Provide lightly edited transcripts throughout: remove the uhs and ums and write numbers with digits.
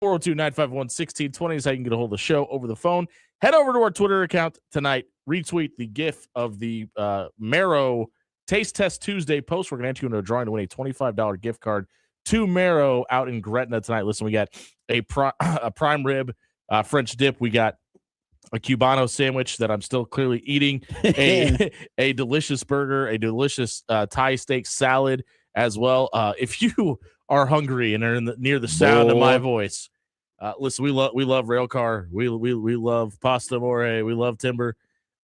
402-951-1620 is how you can get a hold of the show over the phone. Head over to our Twitter account tonight. Retweet the GIF of the Marrow Taste Test Tuesday post. We're going to enter you into a drawing to win a $25 gift card to Marrow out in Gretna tonight. Listen, we got a prime rib French dip. We got a Cubano sandwich that I'm still clearly eating, a delicious burger, a delicious Thai steak salad as well. If you are hungry and are near the sound of my voice, listen, we love Railcar. We love Pasta Amore. We love Timber.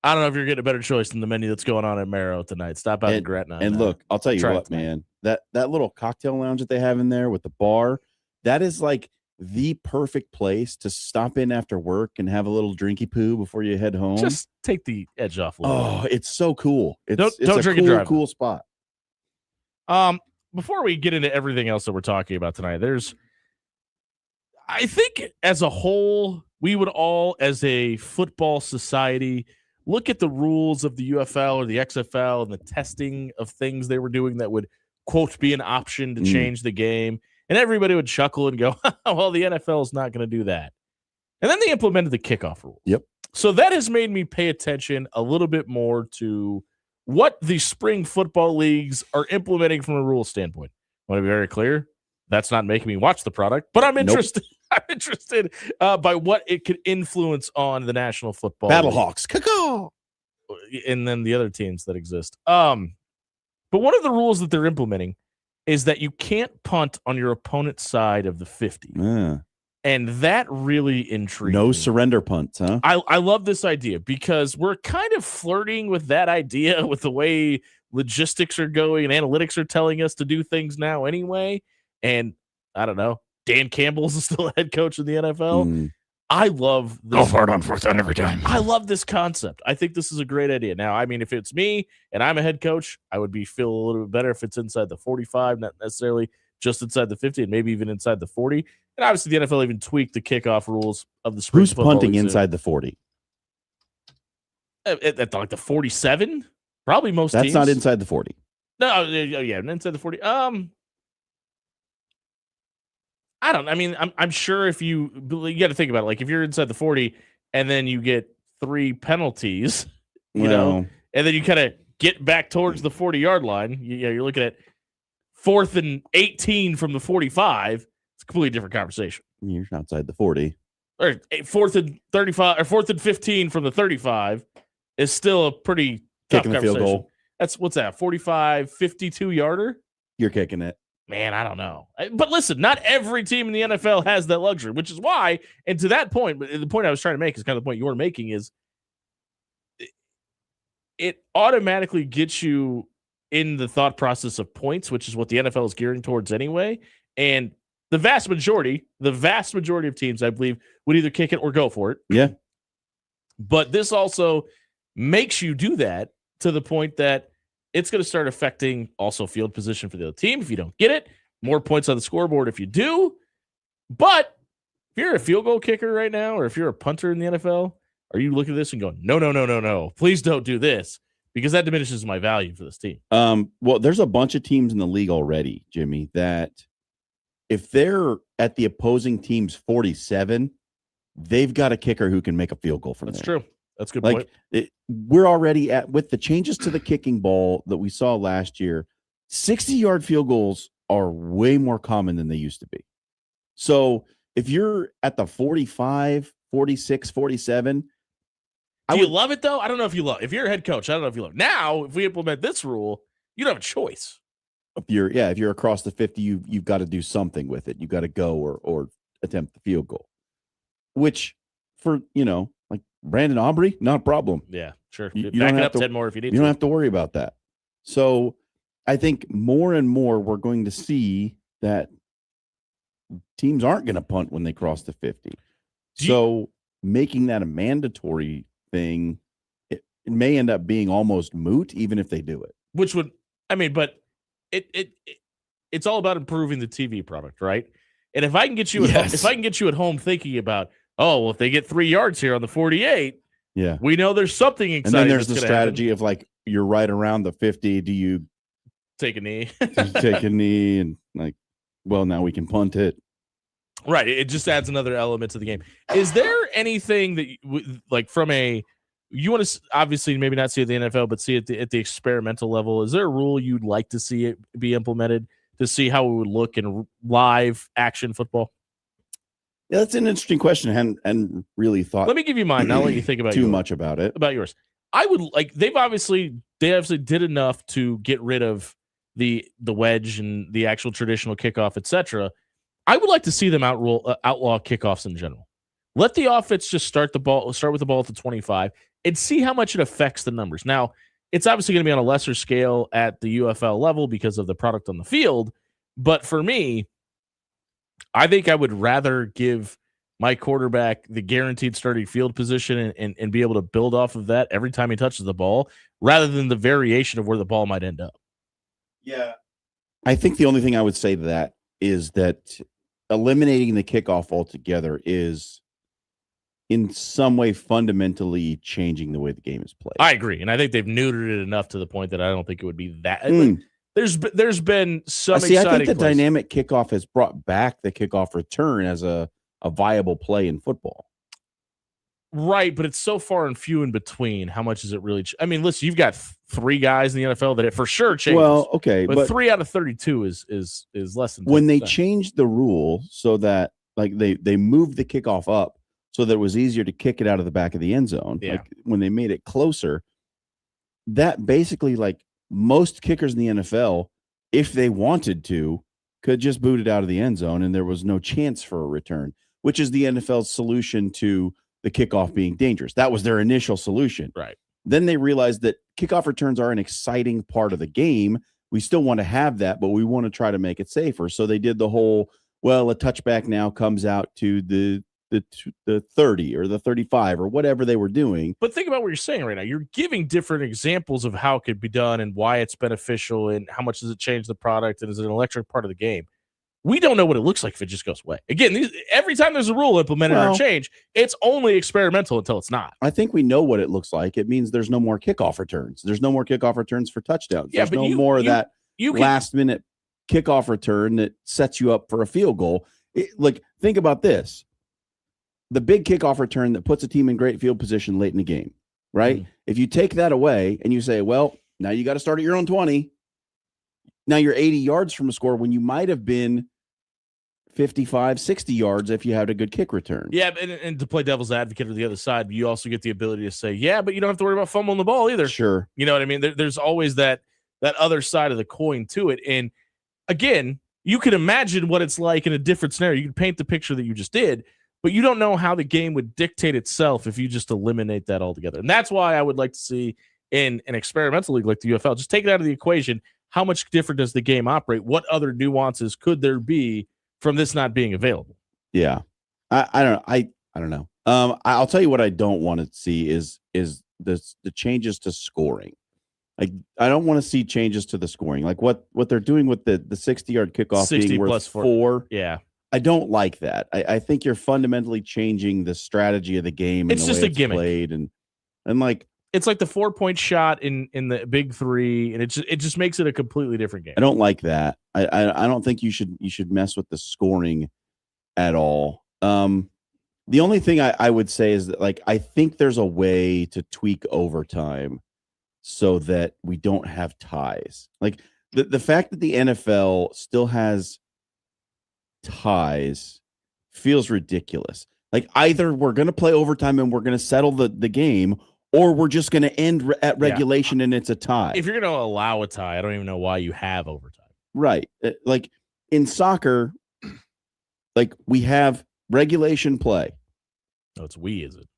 I don't know if you're getting a better choice than the menu that's going on at Marrow tonight. Stop out in Gretna. And look, I'll tell you what, man, that little cocktail lounge that they have in there with the bar, that is like the perfect place to stop in after work and have a little drinky poo before you head home. Just take the edge off a little bit. Oh, it's so cool. It's don't drink and drive. Cool spot. Before we get into everything else that we're talking about tonight, I think as a whole, we would all, as a football society, look at the rules of the UFL or the XFL and the testing of things they were doing that would, quote, be an option to change the game. And everybody would chuckle and go, well, the NFL is not going to do that. And then they implemented the kickoff rule. Yep. So that has made me pay attention a little bit more to what the spring football leagues are implementing from a rule standpoint. I want to be very clear. That's not making me watch the product, but I'm interested. Nope. I'm interested by what it could influence on the National Football Battlehawks, caw, and then the other teams that exist. But one of the rules that they're implementing is that you can't punt on your opponent's side of the 50. Yeah. And that really intrigued me. No surrender punts, huh? I love this idea because we're kind of flirting with that idea with the way logistics are going and analytics are telling us to do things now anyway. And I don't know, Dan Campbell's still head coach of the NFL. I love this. Go for it on fourth down every time. I love this concept. I think this is a great idea. Now, I mean, if it's me and I'm a head coach, I would feel a little bit better if it's inside the 45, not necessarily just inside the 50, and maybe even inside the 40. And obviously, the NFL even tweaked the kickoff rules of the spring. Who's punting inside the 40? At like the 47, probably most. That's teams. Not inside the 40. No, yeah, inside the 40. I don't. I mean, I'm sure if you got to think about it. Like if you're inside the 40 and then you get 3 penalties, you know, and then you kind of get back towards the 40-yard line. You're looking at 4th and 18 from the 45. It's a completely different conversation. You're outside the 40. Or 4th and 35 or 4th and 15 from the 35 is still a pretty tough kicking a conversation. Field goal. That's what's that? 45, 52-yarder. You're kicking it. Man, I don't know. But listen, not every team in the NFL has that luxury, which is why, and to that point, but the point I was trying to make is kind of the point you were making is it automatically gets you in the thought process of points, which is what the NFL is gearing towards anyway. And the vast majority of teams, I believe, would either kick it or go for it. Yeah. But this also makes you do that to the point that it's going to start affecting also field position for the other team. If you don't get it, more points on the scoreboard if you do. But if you're a field goal kicker right now, or if you're a punter in the NFL, are you looking at this and going, no, please don't do this, because that diminishes my value for this team? Well, there's a bunch of teams in the league already, Jimmy, that if they're at the opposing team's 47, they've got a kicker who can make a field goal from there. That's true. That's a good point. We're already with the changes to the kicking ball that we saw last year, 60-yard field goals are way more common than they used to be. So if you're at the 45, 46, 47. Do you love it, though? I don't know if you love it. If you're a head coach, I don't know if you love it. Now, if we implement this rule, you don't have a choice. If you're across the 50, you've got to do something with it. You've got to go or attempt the field goal, which for, like Brandon Aubrey, not a problem. Yeah, sure. You back don't it have up to, 10 more if you need to. You don't have to worry about that. So I think more and more we're going to see that teams aren't going to punt when they cross the 50. So making that a mandatory thing, it may end up being almost moot, even if they do it. Which would, but it's all about improving the TV product, right? And if I can get you at home thinking about, well, if they get 3 yards here on the 48, yeah, we know there's something exciting. And then there's the strategy of like, you're right around the 50. Do you take a knee? take a knee and like, well, now we can punt it. Right. It just adds another element to the game. Is there anything that, like, from you want to obviously maybe not see it at the NFL, but see it at the experimental level? Is there a rule you'd like to see it be implemented to see how it would look in live action football? Yeah, that's an interesting question. I hadn't really thought. Let me give you mine. I'll let you think about much about it. About yours. I would like. They obviously did enough to get rid of the wedge and the actual traditional kickoff, etc. I would like to see them outlaw kickoffs in general. Let the offense just start with the ball at the 25 and see how much it affects the numbers. Now, it's obviously going to be on a lesser scale at the UFL level because of the product on the field. But for me, I think I would rather give my quarterback the guaranteed starting field position and be able to build off of that every time he touches the ball rather than the variation of where the ball might end up. Yeah. I think the only thing I would say to that is that eliminating the kickoff altogether is in some way fundamentally changing the way the game is played. I agree. And I think they've neutered it enough to the point that I don't think it would be that. There's been some exciting I think the plays. dynamic kickoff has brought back the kickoff return as a viable play in football. Right, but it's so far and few in between. How much is it really? I mean, listen, you've got 3 guys in the NFL that it for sure changes. Well, okay, but 3 out of 32 is less than 10%. When they changed the rule so that like they moved the kickoff up so that it was easier to kick it out of the back of the end zone. Yeah. Like when they made it closer, that basically like most kickers in the NFL, if they wanted to, could just boot it out of the end zone and there was no chance for a return, which is the NFL's solution to the kickoff being dangerous. That was their initial solution. Right. Then they realized that kickoff returns are an exciting part of the game. We still want to have that, but we want to try to make it safer. So they did the whole, well, a touchback now comes out to the 30 or the 35 or whatever they were doing. But think about what you're saying right now. You're giving different examples of how it could be done and why it's beneficial and how much does it change the product and is it an electric part of the game. We don't know what it looks like if it just goes away. Again, every time there's a rule implemented or change, it's only experimental until it's not. I think we know what it looks like. It means there's no more kickoff returns. There's no more kickoff returns for touchdowns. Yeah, there's no more of that last-minute kickoff return that sets you up for a field goal. Think about this. The big kickoff return that puts a team in great field position late in the game, right? Mm. If you take that away and you say, well, now you got to start at your own 20. Now you're 80 yards from a score when you might have been 55, 60 yards if you had a good kick return. Yeah, and to play devil's advocate to the other side, you also get the ability to say, yeah, but you don't have to worry about fumbling the ball either. Sure. You know what I mean? There's always that other side of the coin to it. And again, you can imagine what it's like in a different scenario. You can paint the picture that you just did, but you don't know how the game would dictate itself if you just eliminate that altogether. And that's why I would like to see in an experimental league like the UFL, just take it out of the equation. How much different does the game operate? What other nuances could there be from this not being available? Yeah. I don't know. I'll tell you what I don't want to see is the changes to scoring. Like I don't want to see changes to the scoring. Like what they're doing with the 60-yard kickoff 60 being worth 4. Yeah. I don't like that. I think you're fundamentally changing the strategy of the game. It's and the just way a gimmick. Played and like it's like the 4-point shot in the big 3, and it just makes it a completely different game. I don't like that. I don't think you should mess with the scoring at all. The only thing I would say is that like I think there's a way to tweak overtime so that we don't have ties. Like the fact that the NFL still has ties feels ridiculous. Like either we're going to play overtime and we're going to settle the game, or we're just going to end at regulation and it's a tie. If you're going to allow a tie, I don't even know why you have overtime. Right. Like in soccer, like we have regulation play. No, it's is it?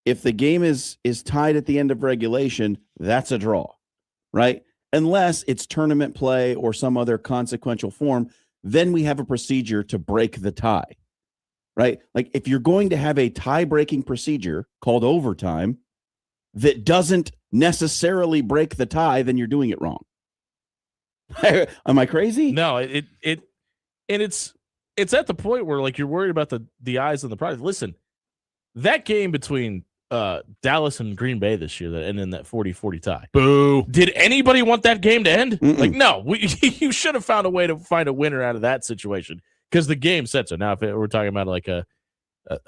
If the game is tied at the end of regulation, that's a draw, right? Unless it's tournament play or some other consequential form, then we have a procedure to break the tie, right? Like if you're going to have a tie-breaking procedure called overtime that doesn't necessarily break the tie, then you're doing it wrong. Am I crazy? No, it's at the point where like you're worried about the eyes on the prize. Listen, that game between Dallas and Green Bay this year that ended in that 40-40 tie. Boo. Did anybody want that game to end? Mm-mm. Like, no. You should have found a way to find a winner out of that situation because the game said so. Now, if we're talking about like a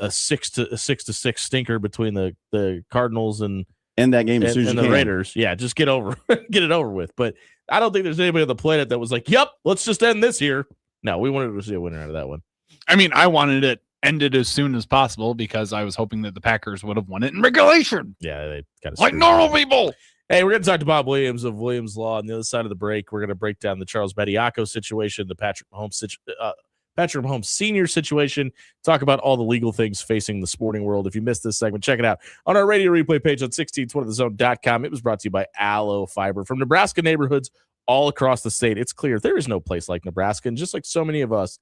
6-6 stinker between the Cardinals and that game as soon as and you the can. Raiders, yeah, just get it over with. But I don't think there's anybody on the planet that was like, "Yep, let's just end this here." No, we wanted to see a winner out of that one. I mean, I wanted it ended as soon as possible because I was hoping that the Packers would have won it in regulation. Yeah, they kind of like normal people. Hey, we're going to talk to Bob Williams of Williams Law on the other side of the break. We're going to break down the Charles Bediako situation, the Patrick Mahomes Sr. situation, talk about all the legal things facing the sporting world. If you missed this segment, check it out on our radio replay page on 1620thezone.com. It was brought to you by Aloe Fiber. From Nebraska neighborhoods all across the state, it's clear there is no place like Nebraska. And just like so many of us,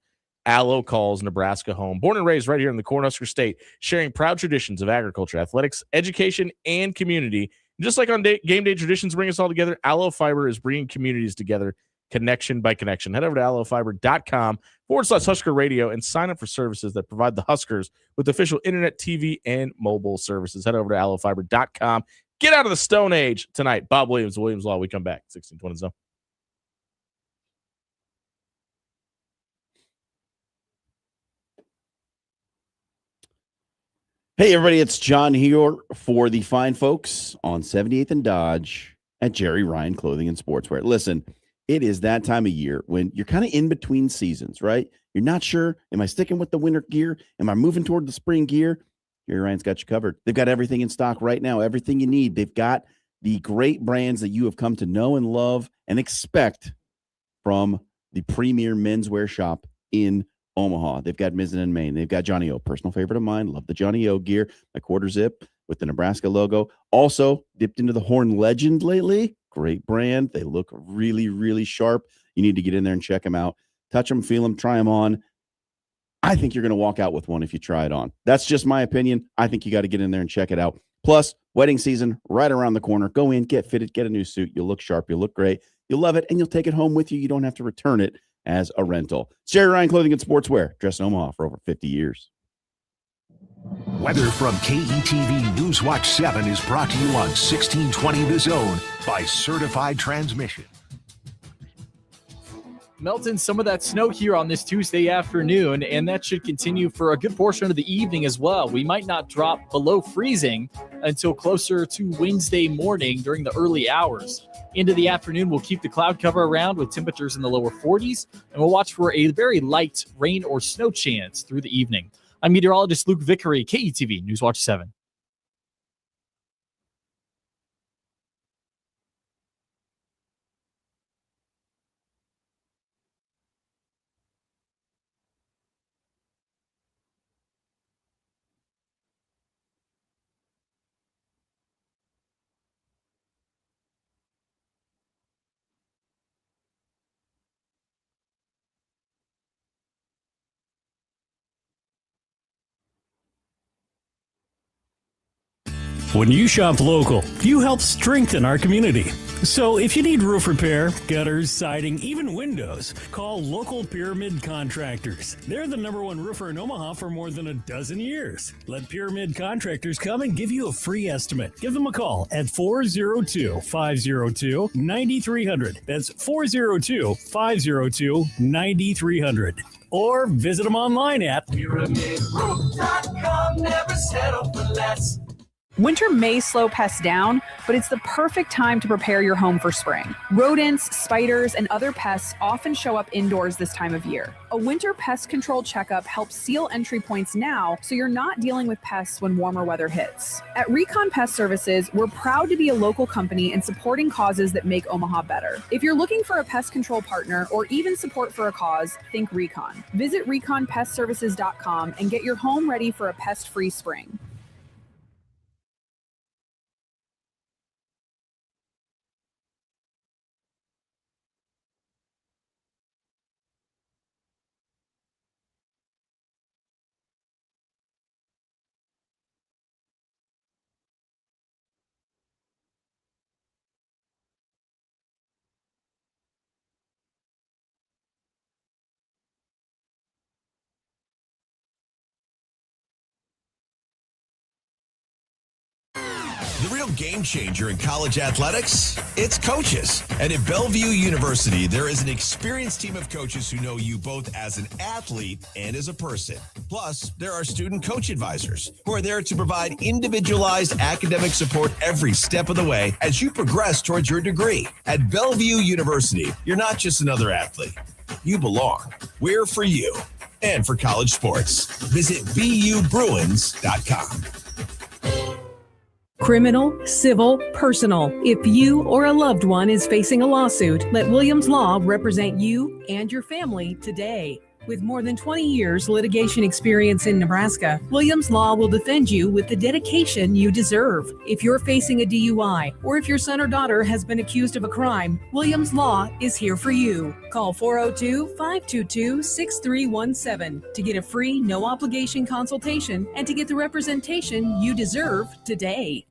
Aloe calls Nebraska home. Born and raised right here in the Cornhusker State, sharing proud traditions of agriculture, athletics, education, and community. Just like on game day traditions bring us all together, Aloe Fiber is bringing communities together, connection by connection. Head over to aloefiber.com/Husker Radio and sign up for services that provide the Huskers with official internet, TV, and mobile services. Head over to aloefiber.com. Get out of the Stone Age tonight. Bob Williams, Williams Law. We come back. 1620 Zone. Hey, everybody, it's John here for the fine folks on 78th and Dodge at Jerry Ryan Clothing and Sportswear. Listen, it is that time of year when you're kind of in between seasons, right? You're not sure, am I sticking with the winter gear? Am I moving toward the spring gear? Jerry Ryan's got you covered. They've got everything in stock right now, everything you need. They've got the great brands that you have come to know and love and expect from the premier menswear shop in Omaha. They've got Mizzen and Maine. They've got Johnny O, personal favorite of mine. Love the Johnny O gear, the quarter zip with the Nebraska logo. Also dipped into the Horn Legend lately. Great brand. They look really, really sharp. You need to get in there and check them out. Touch them, feel them, try them on. I think you're going to walk out with one if you try it on. That's just my opinion. I think you got to get in there and check it out. Plus, wedding season right around the corner. Go in, get fitted, get a new suit. You'll look sharp. You'll look great. You'll love it, and you'll take it home with you. You don't have to return it as a rental. It's Jerry Ryan Clothing and Sportswear, dressed in Omaha for over 50 years. Weather from KETV Newswatch 7 is brought to you on 1620 The Zone by Certified Transmission. Melting some of that snow here on this Tuesday afternoon, and that should continue for a good portion of the evening as well. We might not drop below freezing until closer to Wednesday morning during the early hours. Into the afternoon, we'll keep the cloud cover around with temperatures in the lower 40s, and we'll watch for a very light rain or snow chance through the evening. I'm meteorologist Luke Vickery, KETV Newswatch 7. When you shop local, you help strengthen our community. So if you need roof repair, gutters, siding, even windows, call local Pyramid Contractors. They're the #1 roofer in Omaha for more than a dozen years. Let Pyramid Contractors come and give you a free estimate. Give them a call at 402-502-9300. That's 402-502-9300. Or visit them online at PyramidRoof.com. Never settle for less. Winter may slow pests down, but it's the perfect time to prepare your home for spring. Rodents, spiders, and other pests often show up indoors this time of year. A winter pest control checkup helps seal entry points now so you're not dealing with pests when warmer weather hits. At Recon Pest Services, we're proud to be a local company and supporting causes that make Omaha better. If you're looking for a pest control partner or even support for a cause, think Recon. Visit reconpestservices.com and get your home ready for a pest-free spring. The real game changer in college athletics, it's coaches. And at Bellevue University, there is an experienced team of coaches who know you both as an athlete and as a person. Plus, there are student coach advisors who are there to provide individualized academic support every step of the way as you progress towards your degree. At Bellevue University, you're not just another athlete. You belong. We're for you and for college sports. Visit BUBruins.com. Criminal, civil, personal. If you or a loved one is facing a lawsuit, let Williams Law represent you and your family today. With more than 20 years litigation experience in Nebraska, Williams Law will defend you with the dedication you deserve. If you're facing a DUI or if your son or daughter has been accused of a crime, Williams Law is here for you. Call 402-522-6317 to get a free, no-obligation consultation and to get the representation you deserve today.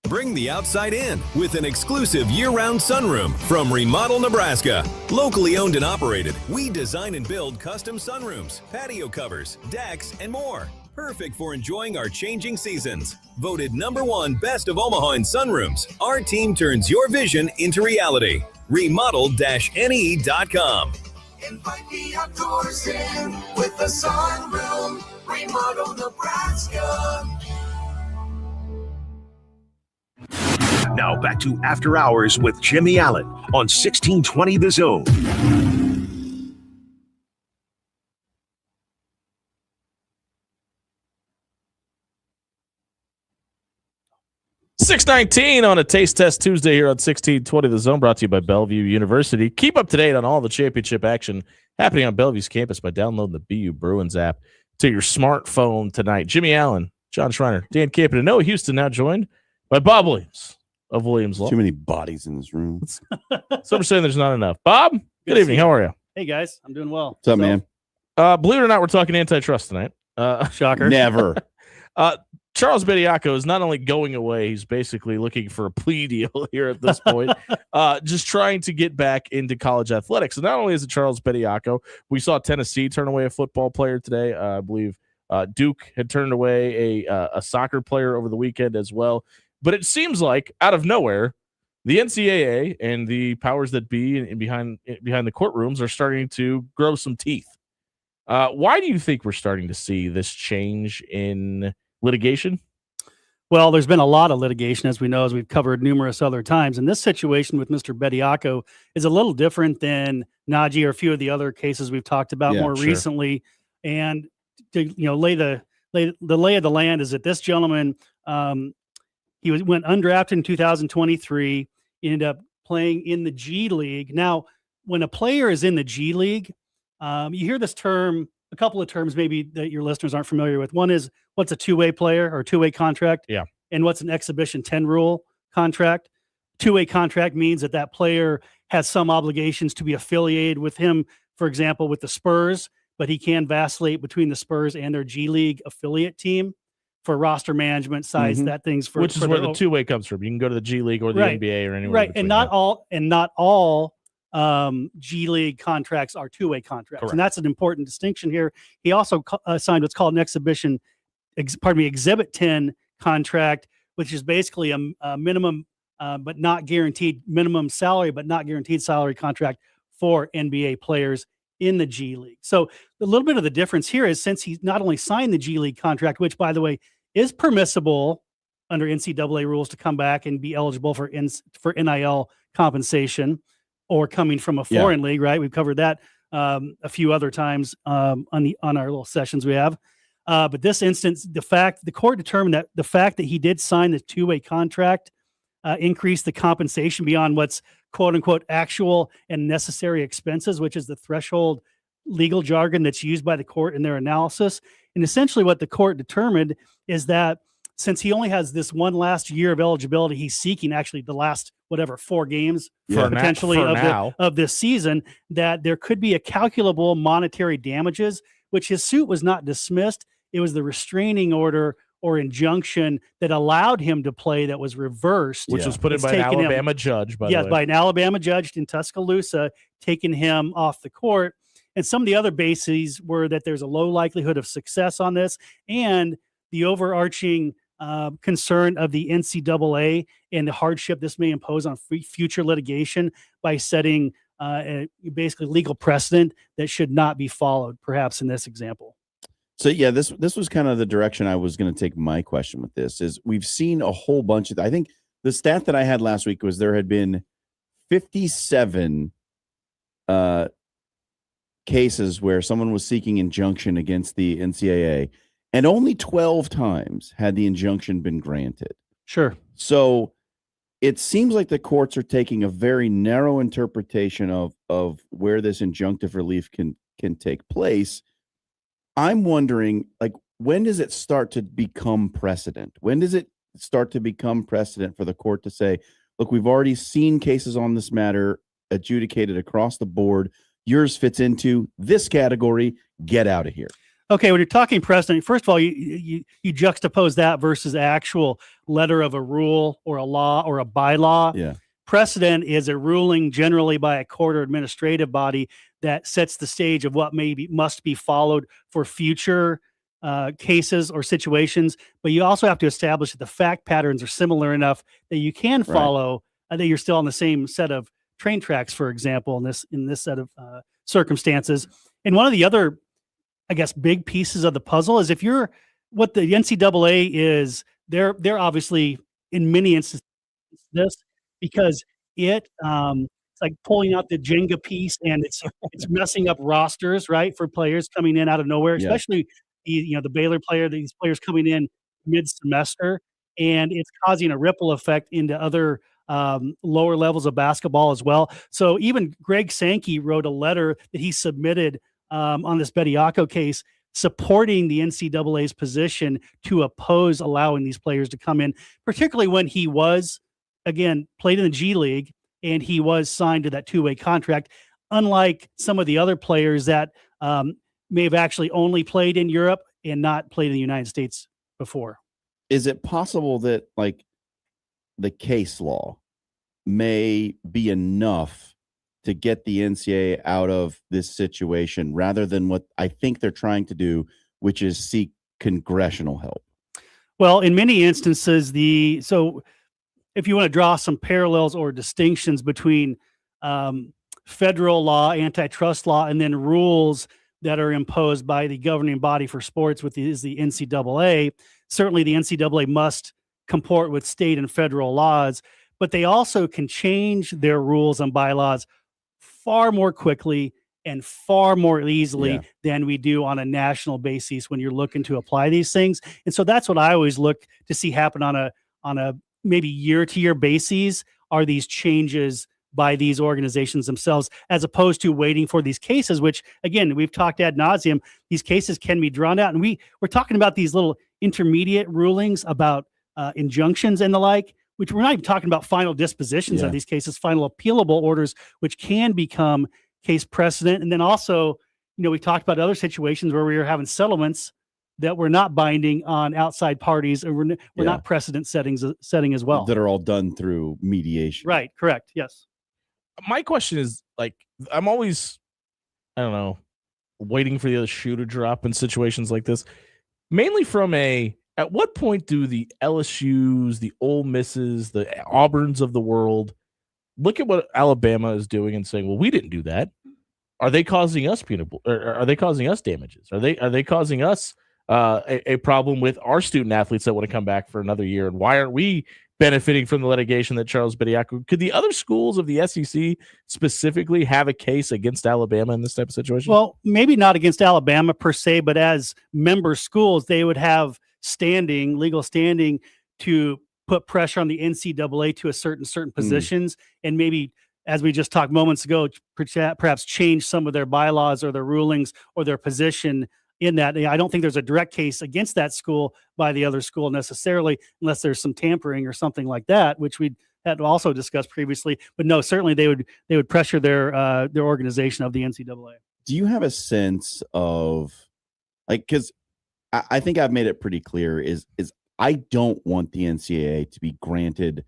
Bring the outside in with an exclusive year-round sunroom from Remodel, Nebraska. Locally owned and operated, we design and build custom sunrooms, patio covers, decks, and more. Perfect for enjoying our changing seasons. Voted #1 Best of Omaha in sunrooms, our team turns your vision into reality. Remodel-ne.com. Invite the outdoors in with a sunroom. Remodel, Nebraska. Now back to After Hours with Jimmy Allen on 1620 The Zone. $6.19 on a Taste Test Tuesday here on 1620 The Zone, brought to you by Bellevue University. Keep up to date on all the championship action happening on Bellevue's campus by downloading the BU Bruins app to your smartphone tonight. Jimmy Allen, John Schreiner, Dan Campbell, and Noah Houston now joined by Bob Williams of Williams Law. Too many bodies in this room. Some are saying there's not enough. Bob, good evening. How are you? Hey, guys. I'm doing well. What's up, man? Believe it or not, we're talking antitrust tonight. Shocker. Never. Charles Bediako is not only going away, he's basically looking for a plea deal here at this point, just trying to get back into college athletics. And not only is it Charles Bediako, we saw Tennessee turn away a football player today. I believe Duke had turned away a soccer player over the weekend as well. But it seems like out of nowhere, the NCAA and the powers that be and behind the courtrooms are starting to grow some teeth. Why do you think we're starting to see this change in litigation? Well, there's been a lot of litigation, as we know, as we've covered numerous other times. And this situation with Mr. Bediako is a little different than Najee or a few of the other cases we've talked about more recently. And to lay the lay of the land is that this gentleman, he went undrafted in 2023, ended up playing in the G League. Now, when a player is in the G League, you hear this term, a couple of terms maybe that your listeners aren't familiar with. One is, what's a two-way player or two-way contract? Yeah. And what's an Exhibition 10 rule contract? Two-way contract means that player has some obligations to be affiliated with him, for example, with the Spurs, but he can vacillate between the Spurs and their G League affiliate team for roster management size, that things for which is where the two-way comes from. You can go to the G League or the NBA or anywhere. Right. And not all G League contracts are two-way contracts. Correct. And that's an important distinction here. He also signed what's called an Exhibit 10 contract, which is basically a minimum but not guaranteed minimum salary, but not guaranteed salary contract for NBA players in the G League. So a little bit of the difference here is, since he's not only signed the G League contract, which, by the way, is permissible under NCAA rules to come back and be eligible for NIL compensation, or coming from a foreign league, right? We've covered that a few other times on our little sessions we have. But this instance, the court determined that the fact that he did sign the two-way contract increased the compensation beyond what's quote unquote actual and necessary expenses, which is the threshold legal jargon that's used by the court in their analysis. And essentially what the court determined is that since he only has this one last year of eligibility, he's seeking actually the last 4 games potentially of this season, that there could be a calculable monetary damages, which his suit was not dismissed. It was the restraining order or injunction that allowed him to play that was reversed, which was put in by an Alabama judge. By an Alabama judge in Tuscaloosa, taking him off the court. And some of the other bases were that there's a low likelihood of success on this, and the overarching concern of the NCAA and the hardship this may impose on future litigation by setting basically legal precedent that should not be followed, perhaps in this example. So yeah, this was kind of the direction I was going to take my question with this. Is we've seen a whole bunch of, I think the stat that I had last week was there had been 57 cases where someone was seeking injunction against the NCAA, and only 12 times had the injunction been granted. Sure. So it seems like the courts are taking a very narrow interpretation of where this injunctive relief can take place. I'm wondering, like, when does it start to become precedent? When does it start to become precedent for the court to say, look, we've already seen cases on this matter adjudicated across the board. Yours fits into this category. Get out of here. Okay, when you're talking precedent, first of all, you juxtapose that versus actual letter of a rule or a law or a bylaw. Yeah. Precedent is a ruling generally by a court or administrative body that sets the stage of what must be followed for future cases or situations. But you also have to establish that the fact patterns are similar enough that you can follow, that you're still on the same set of train tracks, for example, in this set of circumstances. And one of the other, I guess, big pieces of the puzzle is what the NCAA is, they're obviously in many instances this, because it's like pulling out the Jenga piece, and it's messing up rosters, right, for players coming in out of nowhere, especially the Baylor player, these players coming in mid-semester, and it's causing a ripple effect into other lower levels of basketball as well. So even Greg Sankey wrote a letter that he submitted on this Bediako case, supporting the NCAA's position to oppose allowing these players to come in, particularly when he was, again, played in the G League and he was signed to that two-way contract, unlike some of the other players that may have actually only played in Europe and not played in the United States before. Is it possible that, like, the case law may be enough to get the NCAA out of this situation rather than what I think they're trying to do, which is seek congressional help? Well, in many instances, so if you want to draw some parallels or distinctions between federal law, antitrust law, and then rules that are imposed by the governing body for sports, which is the NCAA, certainly the NCAA must comport with state and federal laws, but they also can change their rules and bylaws far more quickly and far more easily than we do on a national basis when you're looking to apply these things. And so that's what I always look to see happen on a maybe year-to-year basis, are these changes by these organizations themselves, as opposed to waiting for these cases, which, again, we've talked ad nauseum. These cases can be drawn out, and we're talking about these little intermediate rulings about injunctions and the like, which we're not even talking about final dispositions of these cases, final appealable orders, which can become case precedent. And then also, we talked about other situations where we were having settlements that were not binding on outside parties, or we're not precedent setting as well. That are all done through mediation. Right. Correct. Yes. My question is, like, I'm always, I don't know, waiting for the other shoe to drop in situations like this, mainly from at what point do the LSUs, the Ole Misses, the Auburns of the world look at what Alabama is doing and saying, well, we didn't do that. Are they causing us are they causing us damages? Are they causing us a problem with our student athletes that want to come back for another year? And why aren't we benefiting from the litigation that Charles Bediako? Could the other schools of the SEC specifically have a case against Alabama in this type of situation? Well, maybe not against Alabama per se, but as member schools, they would have legal standing to put pressure on the NCAA to a certain positions, and maybe, as we just talked moments ago, perhaps change some of their bylaws or their rulings or their position in that. I don't think there's a direct case against that school by the other school necessarily, unless there's some tampering or something like that, which we had also discussed previously. But no, certainly they would pressure their organization of the NCAA. Do you have a sense of, like, because I think I've made it pretty clear is I don't want the NCAA to be granted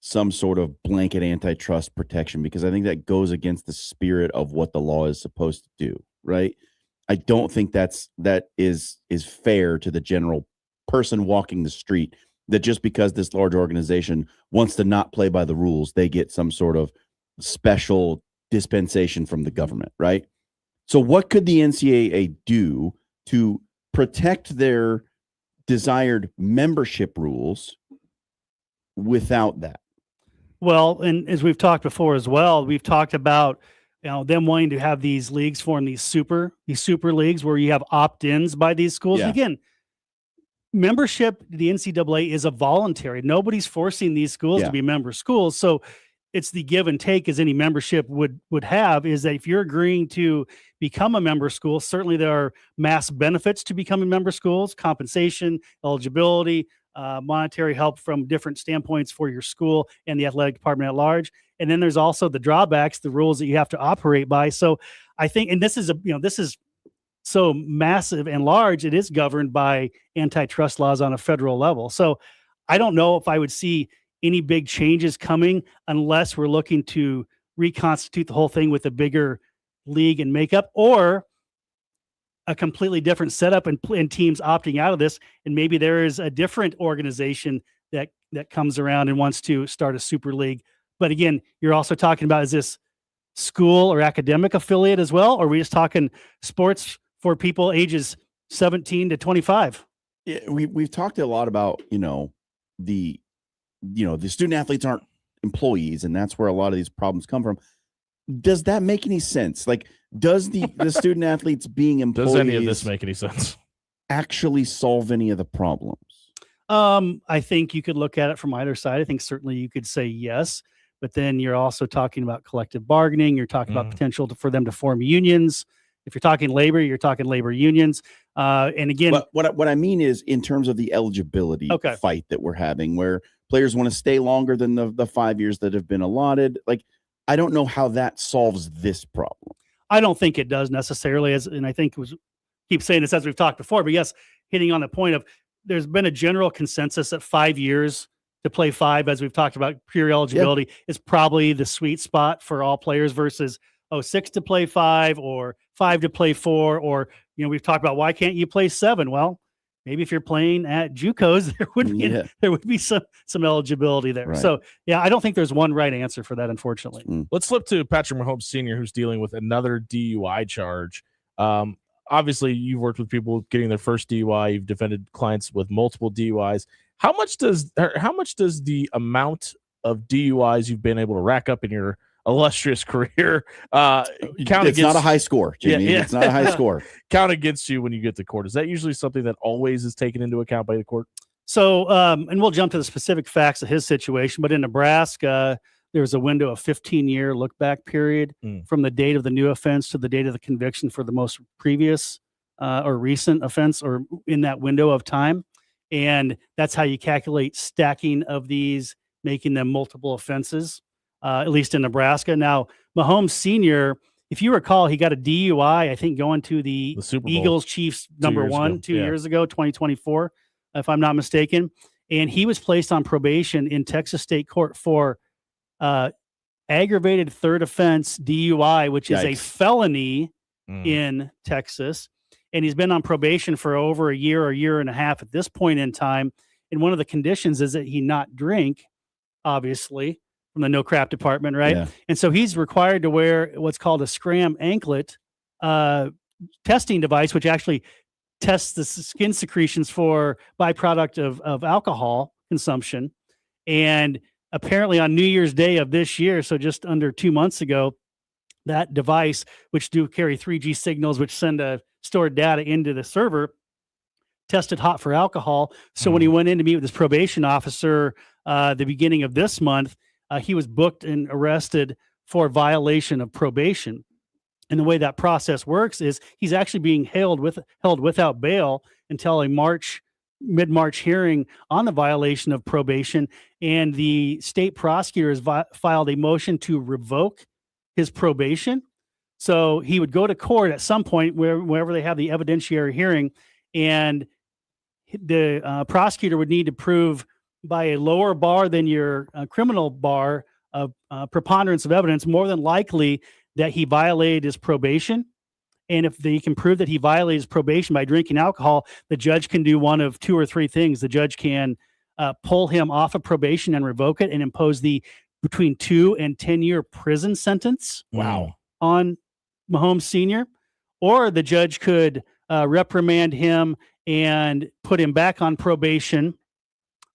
some sort of blanket antitrust protection, because I think that goes against the spirit of what the law is supposed to do, right? I don't think that is fair to the general person walking the street, that just because this large organization wants to not play by the rules, they get some sort of special dispensation from the government, right? So what could the NCAA do to protect their desired membership rules without that? Well, and as we've talked before as well, we've talked about them wanting to have these leagues form these super leagues where you have opt-ins by these schools. Yeah. Again, membership to the NCAA is a voluntary. Nobody's forcing these schools to be member schools. So it's the give and take as any membership would have, is that if you're agreeing to become a member school, certainly there are mass benefits to becoming member schools: compensation, eligibility, monetary help from different standpoints for your school and the athletic department at large. And then there's also the drawbacks, the rules that you have to operate by. So I think, and this is so massive and large, it is governed by antitrust laws on a federal level. So I don't know if I would see any big changes coming unless we're looking to reconstitute the whole thing with a bigger league and makeup, or a completely different setup and teams opting out of this. And maybe there is a different organization that comes around and wants to start a super league. But again, you're also talking about, is this school or academic affiliate as well? Or are we just talking sports for people ages 17 to 25? Yeah, we've talked a lot about, the student athletes aren't employees, and that's where a lot of these problems come from. Does that make any sense? Like, does the student athletes being employees, does any of this make any sense, actually solve any of the problems? I think you could look at it from either side. I think certainly you could say yes, but then you're also talking about collective bargaining. You're talking about potential for them to form unions. If you're talking labor, you're talking labor unions. And again, what I mean is in terms of the eligibility fight that we're having, where players want to stay longer than the 5 years that have been allotted. Like, I don't know how that solves this problem. I don't think it does necessarily, and I think keep saying this as we've talked before, but yes, hitting on the point of, there's been a general consensus that 5 years to play 5, as we've talked about, pure eligibility is probably the sweet spot for all players, versus 6 to play 5 or 5 to play 4, or we've talked about, why can't you play 7? Well, maybe if you're playing at JUCOs, there would be some eligibility there. Right. So yeah, I don't think there's one right answer for that, unfortunately. Let's flip to Patrick Mahomes Sr., who's dealing with another DUI charge. Obviously, you've worked with people getting their first DUI. You've defended clients with multiple DUIs. How much does the amount of DUIs you've been able to rack up in your illustrious career count against? It's not a high score, Jimmy. Yeah. It's not a high score. Count against you when you get to court. Is that usually something that always is taken into account by the court? So, and we'll jump to the specific facts of his situation, but in Nebraska, there was a window of 15-year look-back period from the date of the new offense to the date of the conviction for the most previous or recent offense, or in that window of time. And that's how you calculate stacking of these, making them multiple offenses, at least in Nebraska. Now, Mahomes Sr., if you recall, he got a DUI, I think, going to the Super Bowl. Eagles Chiefs number 1 2 years ago, 2024, if I'm not mistaken. And he was placed on probation in Texas State Court for aggravated third offense DUI, which is a felony in Texas. And he's been on probation for over a year or year and a half at this point in time. And one of the conditions is that he not drink, obviously, from the no crap department, right? Yeah. And so he's required to wear what's called a scram anklet testing device, which actually tests the skin secretions for byproduct of alcohol consumption. And apparently on New Year's Day of this year, so just under 2 months ago, that device, which do carry 3G signals, which send stored data into the server, tested hot for alcohol. So when he went in to meet with his probation officer the beginning of this month, he was booked and arrested for violation of probation. And the way that process works is he's actually being held without bail until a mid-March hearing on the violation of probation. And the state prosecutor has filed a motion to revoke his probation. So he would go to court at some point wherever they have the evidentiary hearing, and the prosecutor would need to prove by a lower bar than your criminal bar of preponderance of evidence, more than likely that he violated his probation. And if they can prove that he violated his probation by drinking alcohol, the judge can do one of 2 or 3 things. The judge can pull him off of probation and revoke it and impose the between 2 and 10-year prison sentence. Wow. On Mahomes Sr., or the judge could reprimand him and put him back on probation,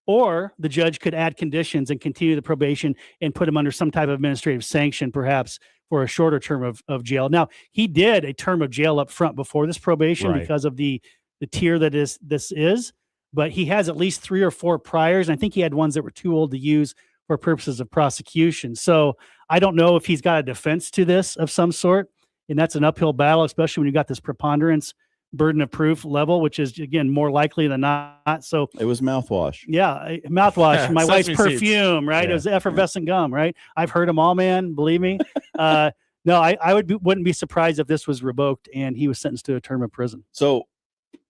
or the judge could add conditions and continue the probation and put him under some type of administrative sanction, perhaps for a shorter term of jail. Now, he did a term of jail up front before this probation because of the tier that this is, but he has at least 3 or 4 priors. And I think he had ones that were too old to use for purposes of prosecution. So I don't know if he's got a defense to this of some sort, and that's an uphill battle, especially when you got this preponderance burden of proof level, which is, again, more likely than not. So it was mouthwash. Yeah, mouthwash. My wife's perfume, right? Yeah. It was effervescent gum, right? I've heard them all, man. Believe me. No, I wouldn't be surprised if this was revoked and he was sentenced to a term of prison. So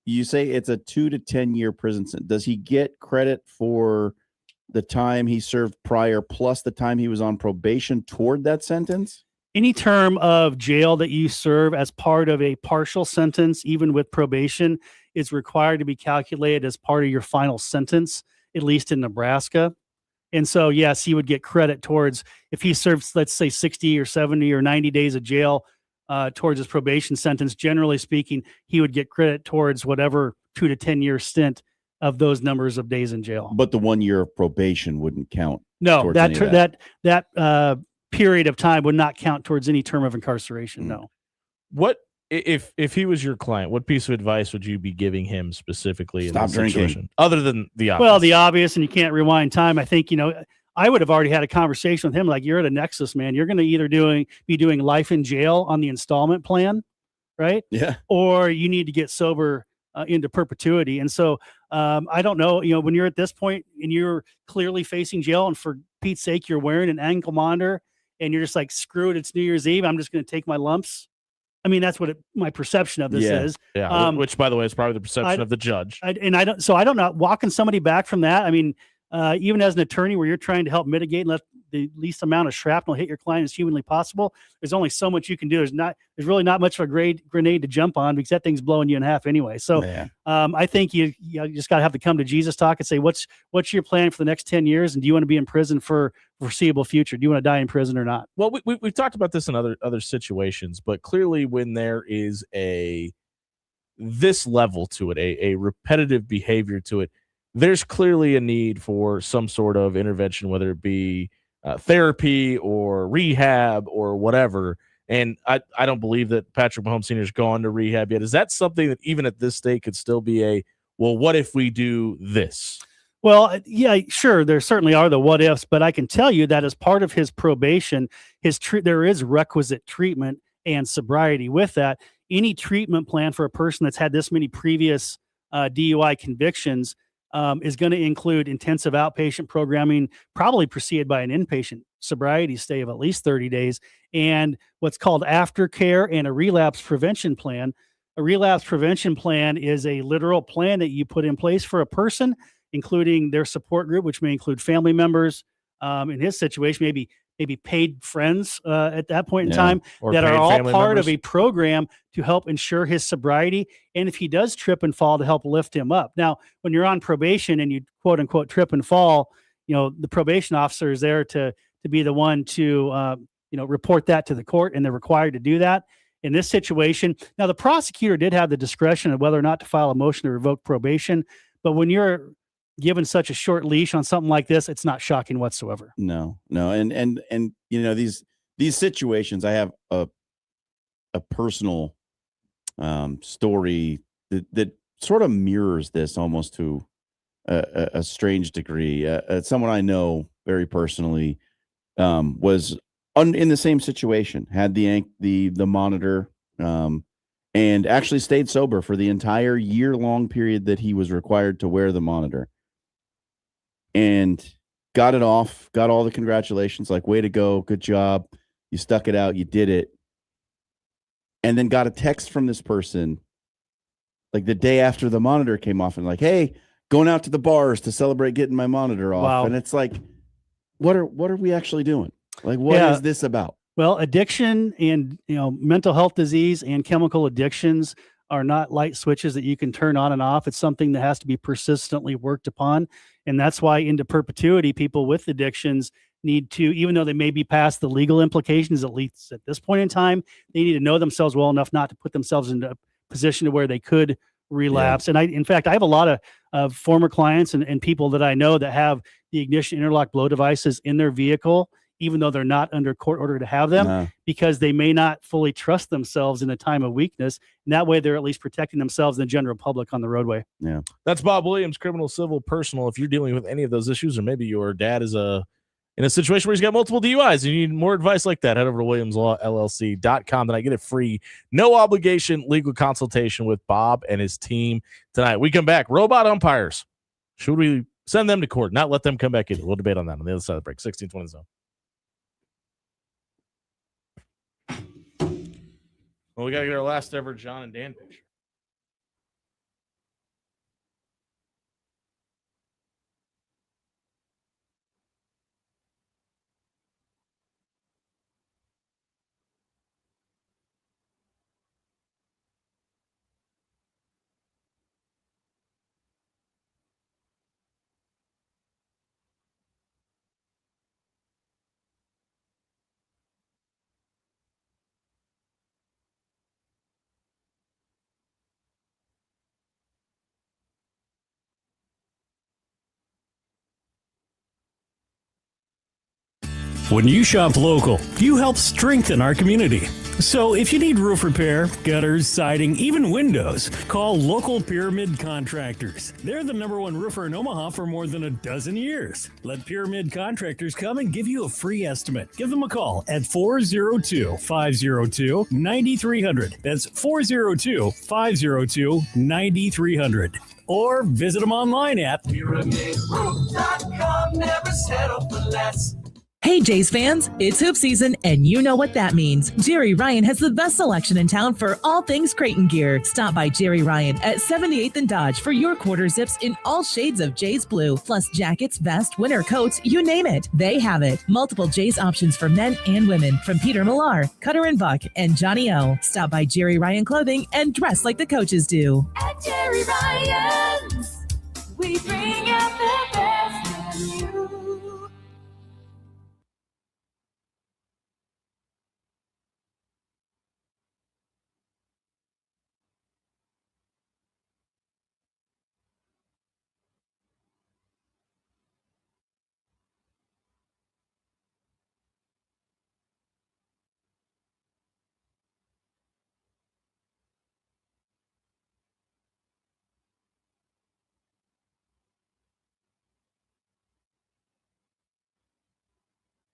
you say it's a 2 to 10 year prison sentence. Does he get credit for the time he served prior plus the time he was on probation toward that sentence? Any term of jail that you serve as part of a partial sentence, even with probation, is required to be calculated as part of your final sentence, at least in Nebraska. And so, yes, he would get credit towards, if he serves, let's say, 60 or 70 or 90 days of jail towards his probation sentence, generally speaking, he would get credit towards whatever 2 to 10 year stint of those numbers of days in jail. But the 1 year of probation wouldn't count. No, that period of time would not count towards any term of incarceration. No. What if he was your client? What piece of advice would you be giving him specifically? Stop in this drinking. situation, other than the obvious? Well, the obvious, and you can't rewind time. I think, I would have already had a conversation with him. Like, you're at a nexus, man. You're going to either be doing life in jail on the installment plan, right? Yeah. Or you need to get sober into perpetuity. And so I don't know, when you're at this point and you're clearly facing jail, and for Pete's sake, you're wearing an ankle monitor and you're just like, screw it, it's New Year's Eve, I'm just going to take my lumps. I mean, that's what my perception of this is. Yeah. Which, by the way, is probably the perception of the judge. I don't know, walking somebody back from that. I mean, even as an attorney where you're trying to help mitigate and let the least amount of shrapnel hit your client as humanly possible, there's only so much you can do. There's really not much of a grenade to jump on, because that thing's blowing you in half anyway. So I think you just got to have to come to Jesus talk and say, what's your plan for the next 10 years? And do you want to be in prison for foreseeable future? Do you want to die in prison or not? Well, we've talked about this in other situations, but clearly when there is this level to it, a repetitive behavior to it, there's clearly a need for some sort of intervention, whether it be therapy or rehab or whatever. And I don't believe that Patrick Mahomes Sr. has gone to rehab yet. Is that something that even at this state could still be well, what if we do this? Well, yeah, sure. There certainly are the what ifs, but I can tell you that as part of his probation, there is requisite treatment and sobriety with that. Any treatment plan for a person that's had this many previous DUI convictions is going to include intensive outpatient programming, probably preceded by an inpatient sobriety stay of at least 30 days, and what's called aftercare and a relapse prevention plan. A relapse prevention plan is a literal plan that you put in place for a person, including their support group, which may include family members. In his situation, maybe paid friends at that point in time, that are all part of a program to help ensure his sobriety. And if he does trip and fall, to help lift him up. Now, when you're on probation and you quote unquote trip and fall, the probation officer is there to be the one to, report that to the court, and they're required to do that. In this situation, now the prosecutor did have the discretion of whether or not to file a motion to revoke probation, but when you're given such a short leash on something like this, it's not shocking whatsoever. No. And these situations, I have a personal story that sort of mirrors this almost to a strange degree. Someone I know very personally was in the same situation, had the monitor, and actually stayed sober for the entire year-long period that he was required to wear the monitor, and got it off, got all the congratulations, like, way to go, good job, you stuck it out, you did it, and then got a text from this person like the day after the monitor came off and like, hey, going out to the bars to celebrate getting my monitor off. Wow. And it's like, what are we actually doing? Like, what is this about? Well, addiction and, mental health disease and chemical addictions are not light switches that you can turn on and off. It's something that has to be persistently worked upon. And that's why into perpetuity, people with addictions need to, even though they may be past the legal implications, at least at this point in time, they need to know themselves well enough not to put themselves into a position to where they could relapse. And in fact, I have a lot of former clients and people that I know that have the ignition interlock blow devices in their vehicle, even though they're not under court order to have them, because they may not fully trust themselves in a time of weakness. And that way they're at least protecting themselves and the general public on the roadway. Yeah. That's Bob Williams, criminal, civil, personal. If you're dealing with any of those issues, or maybe your dad is in a situation where he's got multiple DUIs and you need more advice like that, head over to williamslawllc.com. Then I get a free, no obligation legal consultation with Bob and his team tonight. We come back. Robot umpires. Should we send them to court, not let them come back in? We'll debate on that on the other side of the break. 1620 zone. Well, we got to get our last ever John and Dan picture. When you shop local, you help strengthen our community. So if you need roof repair, gutters, siding, even windows, call local Pyramid Contractors. They're the #1 roofer in Omaha for more than a dozen years. Let Pyramid Contractors come and give you a free estimate. Give them a call at 402-502-9300. That's 402-502-9300. Or visit them online at PyramidRoof.com. Never settle for less. Hey Jays fans, it's hoop season and you know what that means. Jerry Ryan has the best selection in town for all things Creighton gear. Stop by Jerry Ryan at 78th and Dodge for your quarter zips in all shades of Jays blue, plus jackets, vests, winter coats, you name it. They have it. Multiple Jays options for men and women from Peter Millar, Cutter and Buck, and Johnny O. Stop by Jerry Ryan Clothing and dress like the coaches do. At Jerry Ryan's, we bring out the best in you.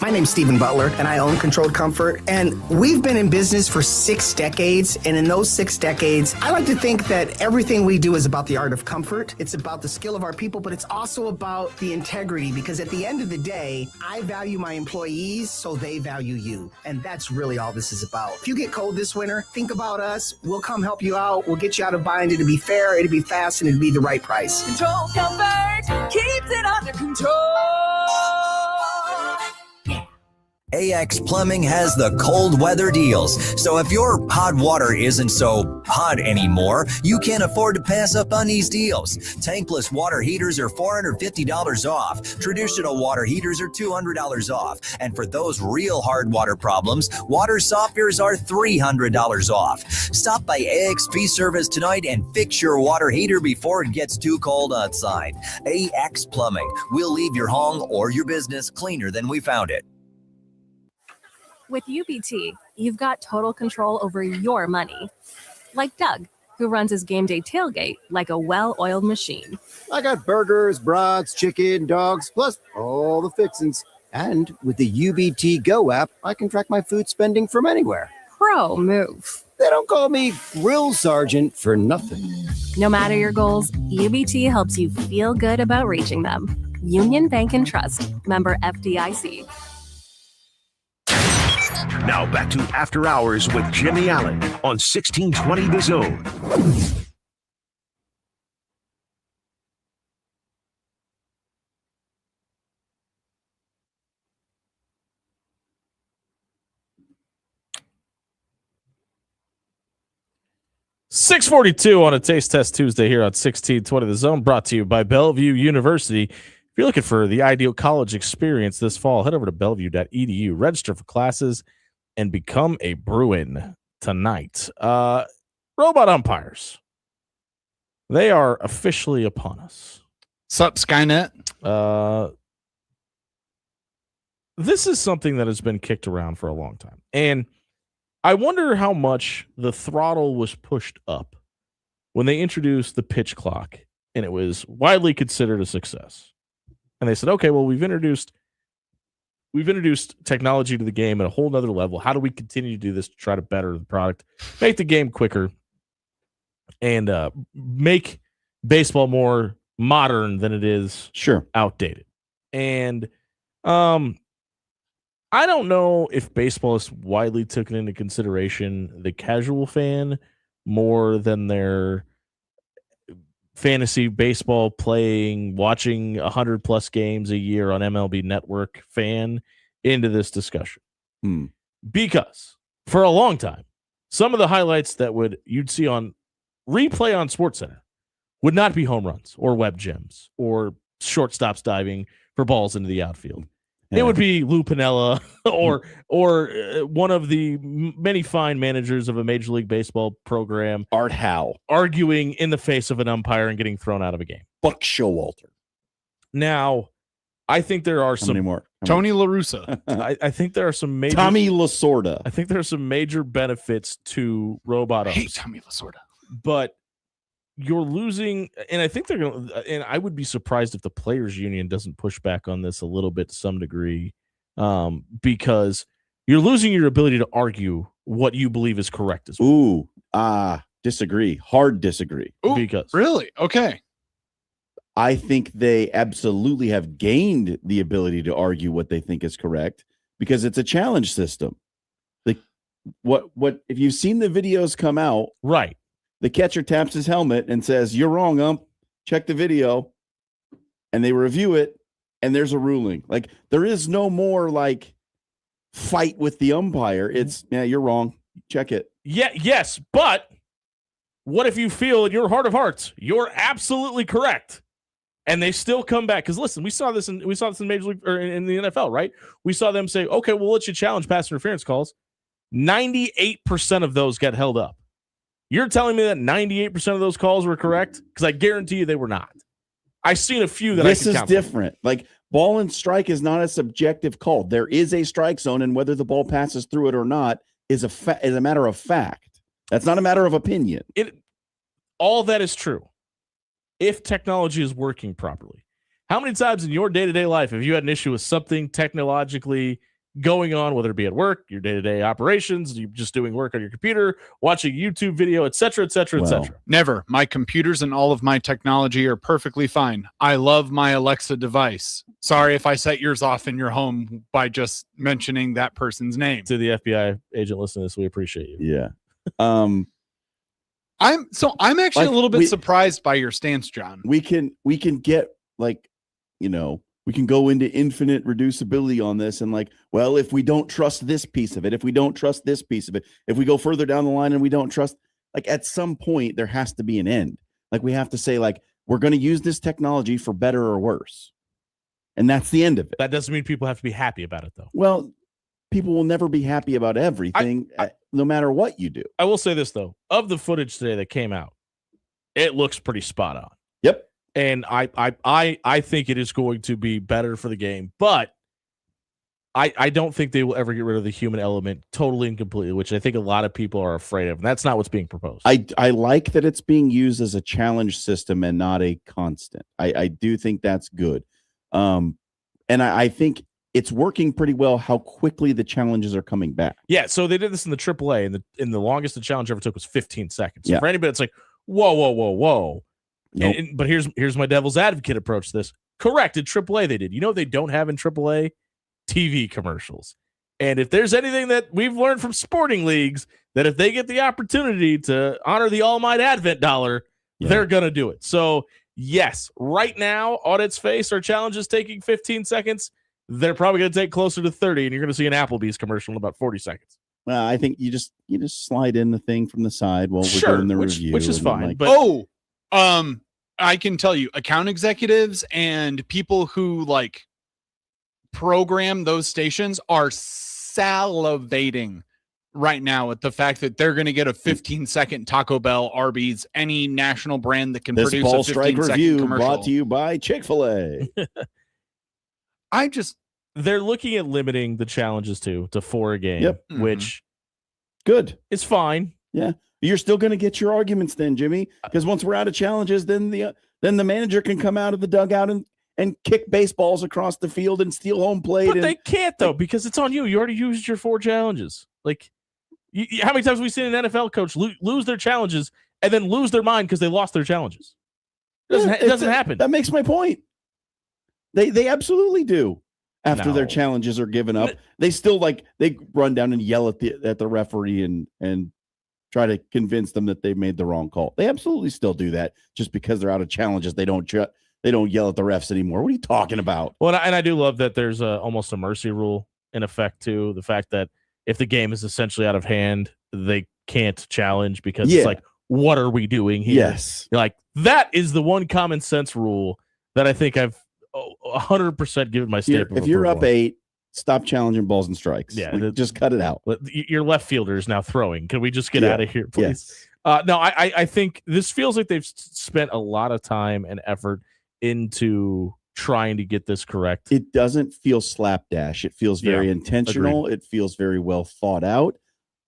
My name's Stephen Butler, and I own Controlled Comfort, and we've been in business for 6 decades, and in those 6 decades, I like to think that everything we do is about the art of comfort. It's about the skill of our people, but it's also about the integrity, because at the end of the day, I value my employees, so they value you, and that's really all this is about. If you get cold this winter, think about us. We'll come help you out. We'll get you out of bind. It'll be fair, it'll be fast, and it'll be the right price. Control Comfort keeps it under control. AX Plumbing has the cold weather deals. So if your hot water isn't so hot anymore, you can't afford to pass up on these deals. Tankless water heaters are $450 off. Traditional water heaters are $200 off. And for those real hard water problems, water softeners are $300 off. Stop by AXP Service tonight and fix your water heater before it gets too cold outside. AX Plumbing. We'll leave your home or your business cleaner than we found it. With UBT, you've got total control over your money. Like Doug, who runs his game day tailgate like a well-oiled machine. I got burgers, brats, chicken, dogs, plus all the fixins. And with the UBT Go app, I can track my food spending from anywhere. Pro move. They don't call me Grill Sergeant for nothing. No matter your goals, UBT helps you feel good about reaching them. Union Bank and Trust. Member FDIC. Now back to After Hours with Jimmy Allen on 1620 The Zone. $6.42 on a Taste Test Tuesday here on 1620 The Zone, brought to you by Bellevue University. If you're looking for the ideal college experience this fall, head over to bellevue.edu, register for classes, and become a Bruin tonight. Robot umpires. They are officially upon us. Sup, Skynet? This is something that has been kicked around for a long time. And I wonder how much the throttle was pushed up when they introduced the pitch clock, and it was widely considered a success. And they said, okay, well, we've introduced technology to the game at a whole nother level. How do we continue to do this to try to better the product, make the game quicker, and make baseball more modern than it is outdated? And I don't know if baseball is widely taken into consideration the casual fan more than their fantasy baseball playing, watching 100+ games a year on MLB Network fan into this discussion. Because for a long time, some of the highlights that you'd see on replay on SportsCenter would not be home runs or web gems or shortstops diving for balls into the outfield. It would be Lou Piniella or one of the many fine managers of a Major League Baseball program, Art Howe, arguing in the face of an umpire and getting thrown out of a game. Buck Showalter. Now, I think there are How many more? Tony La Russa. I think there are some major Tommy Lasorda. I think there are some major benefits to robot umps. Hey, Tommy Lasorda. But you're losing, and I think they're going to, and I would be surprised if the players union doesn't push back on this a little bit to some degree, because you're losing your ability to argue what you believe is correct as well. Disagree. Hard disagree. Because really? Okay. I think they absolutely have gained the ability to argue what they think is correct because it's a challenge system. Like what if you've seen the videos come out, right? The catcher taps his helmet and says, "You're wrong, ump. Check the video." And they review it, and there's a ruling. Like, there is no more, like, fight with the umpire. It's, yeah, you're wrong. Check it. Yeah, yes, but what if you feel in your heart of hearts you're absolutely correct, and they still come back? Because listen, we saw this in Major League or in the NFL, right? We saw them say, "Okay, we'll let you challenge pass interference calls." 98% of those get held up. You're telling me that 98% of those calls were correct? Because I guarantee you they were not. I've seen a few that this I is count different. Like, ball and strike is not a subjective call. There is a strike zone, and whether the ball passes through it or not is a matter of fact. That's not a matter of opinion. All that is true if technology is working properly. How many times in your day-to-day life have you had an issue with something technologically going on, whether it be at work, your day-to-day operations, you just doing work on your computer, watching YouTube video, et cetera, et cetera, et cetera? Never. My computers and all of my technology are perfectly fine. I love my Alexa device. Sorry if I set yours off in your home by just mentioning that person's name. To the FBI agent listening to this, we appreciate you. Yeah. I'm actually a little bit surprised by your stance, John. We can get, like, we can go into infinite reducibility on this and, like, well, if we don't trust this piece of it, if we don't trust this piece of it, if we go further down the line and we don't trust, like, at some point there has to be an end. Like, we have to say, like, we're going to use this technology for better or worse. And that's the end of it. That doesn't mean people have to be happy about it, though. Well, people will never be happy about everything, no matter what you do. I will say this, though. Of the footage today that came out, it looks pretty spot on. Yep. And I think it is going to be better for the game, but I don't think they will ever get rid of the human element totally and completely, which I think a lot of people are afraid of. And that's not what's being proposed. I like that it's being used as a challenge system and not a constant. I do think that's good. And I think it's working pretty well how quickly the challenges are coming back. Yeah, so they did this in the AAA, and the longest the challenge ever took was 15 seconds. So Yeah. for anybody, it's like, whoa. Nope. But here's my devil's advocate approach to this. Correct, in AAA they did. You know what they don't have in AAA? TV commercials. And if there's anything that we've learned from sporting leagues, that if they get the opportunity to honor the All Might Advent dollar, they're going to do it. So, yes, right now, on its face, our challenge is taking 15 seconds. They're probably going to take closer to 30, and you're going to see an Applebee's commercial in about 40 seconds. Well, I think you just slide in the thing from the side while we're doing the review. Which is fine. Like, But I can tell you, account executives and people who like program those stations are salivating right now at the fact that they're going to get a 15-second Taco Bell, Arby's, any national brand that can this produce Ball a Strike 15-second review commercial. brought to you by Chick-fil-A. They're looking at limiting the challenges to 4 a game, Yep. which good is fine. Yeah, you're still going to get your arguments then, Jimmy, because once we're out of challenges, then the manager can come out of the dugout and kick baseballs across the field and steal home plate. But they can't though, because it's on you. You already used your 4 challenges. Like, how many times have we seen an NFL coach lose their challenges and then lose their mind because they lost their challenges? It doesn't happen. That makes my point. They absolutely do. After their No. challenges are given up, they still they run down and yell at the referee and try to convince them that they made the wrong call. They absolutely still do that. Just because they're out of challenges, they don't yell at the refs anymore. What are you talking about? Well, and I do love that there's almost a mercy rule in effect too. The fact that if the game is essentially out of hand, they can't challenge because it's like, what are we doing here? Yes. You're like, that is the one common sense rule that I think I've 100% given my stamp. If you're up 8, stop challenging balls and strikes. Yeah, Like, just cut it out. Your left fielder is now throwing. Can we just get out of here, please? Yes. No, I think this feels like they've spent a lot of time and effort into trying to get this correct. It doesn't feel slapdash. It feels very intentional. Agreed. It feels very well thought out.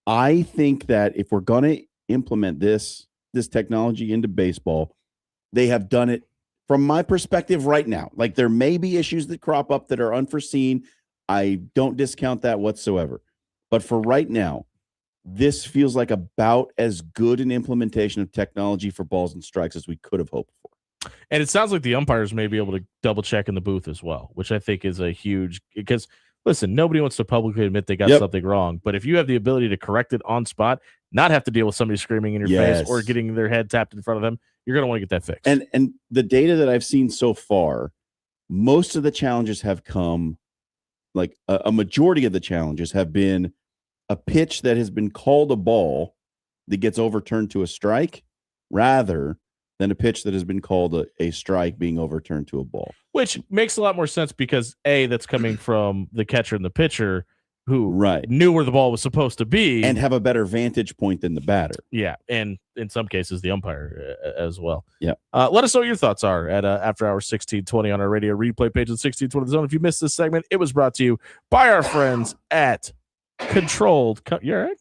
I think that if we're going to implement this technology into baseball, they have done it from my perspective right now. Like, there may be issues that crop up that are unforeseen. I don't discount that whatsoever. But for right now, this feels like about as good an implementation of technology for balls and strikes as we could have hoped for. And it sounds like the umpires may be able to double check in the booth as well, which I think is a huge, because listen, nobody wants to publicly admit they got something wrong, but if you have the ability to correct it on spot, not have to deal with somebody screaming in your face or getting their head tapped in front of them, you're going to want to get that fixed. And the data that I've seen so far, most of the challenges have come, like a majority of the challenges have been a pitch that has been called a ball that gets overturned to a strike, rather than a pitch that has been called a strike being overturned to a ball. Which makes a lot more sense because that's coming from the catcher and the pitcher who knew where the ball was supposed to be and have a better vantage point than the batter. Yeah, and in some cases the umpire as well. Yeah. Let us know what your thoughts are at after hour 1620 on our radio replay page of 1620 The Zone. If you missed this segment, it was brought to you by our friends at Controlled. You all right?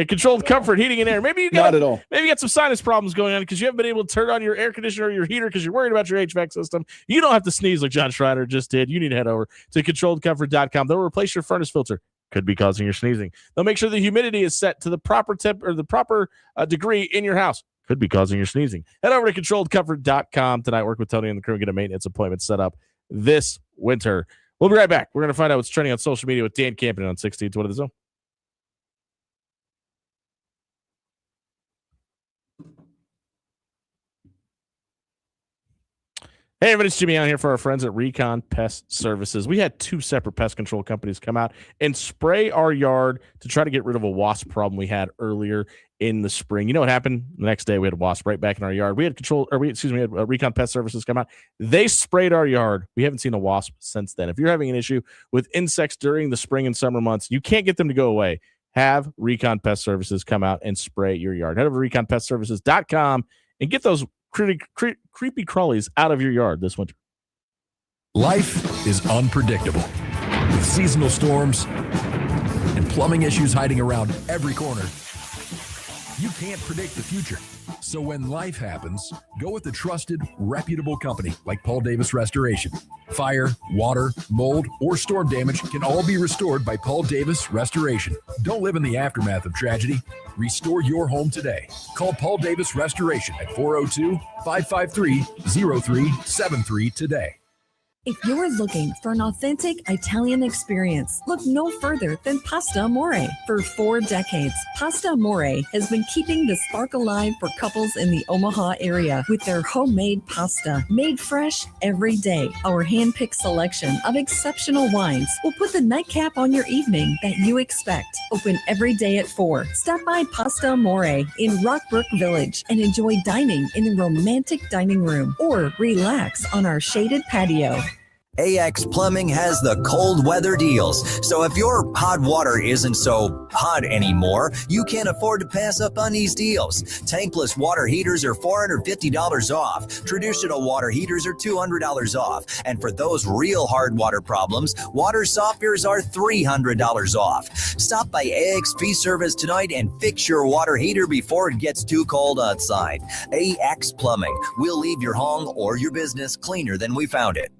Controlled Comfort Heating and Air. Maybe you got Not at all. Maybe you got some sinus problems going on because you haven't been able to turn on your air conditioner or your heater because you're worried about your HVAC system. You don't have to sneeze like John Schreiner just did. You need to head over to controlledcomfort.com. They'll replace your furnace filter. Could be causing your sneezing. They'll make sure the humidity is set to the proper temp or the proper degree in your house. Could be causing your sneezing. Head over to controlledcomfort.com tonight. Work with Tony and the crew and get a maintenance appointment set up this winter. We'll be right back. We're going to find out what's trending on social media with Dan Campion on 1620 The Zone. Hey, everybody, it's Jimmy out here for our friends at Recon Pest Services. We had 2 separate pest control companies come out and spray our yard to try to get rid of a wasp problem we had earlier in the spring. You know what happened? The next day, we had a wasp right back in our yard. We had Recon Pest Services come out. They sprayed our yard. We haven't seen a wasp since then. If you're having an issue with insects during the spring and summer months, you can't get them to go away. Have Recon Pest Services come out and spray your yard. Head over to reconpestservices.com and get those creepy crawlies out of your yard this winter. Life is unpredictable, with seasonal storms and plumbing issues hiding around every corner. You can't predict the future. So when life happens, go with a trusted, reputable company like Paul Davis Restoration. Fire, water, mold, or storm damage can all be restored by Paul Davis Restoration. Don't live in the aftermath of tragedy. Restore your home today. Call Paul Davis Restoration at 402-553-0373 today. If you're looking for an authentic Italian experience, look no further than Pasta Amore. For 4 decades, Pasta Amore has been keeping the spark alive for couples in the Omaha area with their homemade pasta, made fresh every day. Our hand-picked selection of exceptional wines will put the nightcap on your evening that you expect. Open every day at 4. Stop by Pasta Amore in Rockbrook Village and enjoy dining in the romantic dining room or relax on our shaded patio. AX Plumbing has the cold weather deals. So if your hot water isn't so hot anymore, you can't afford to pass up on these deals. Tankless water heaters are $450 off. Traditional water heaters are $200 off. And for those real hard water problems, water softeners are $300 off. Stop by AXP Service tonight and fix your water heater before it gets too cold outside. AX Plumbing. We'll leave your home or your business cleaner than we found it.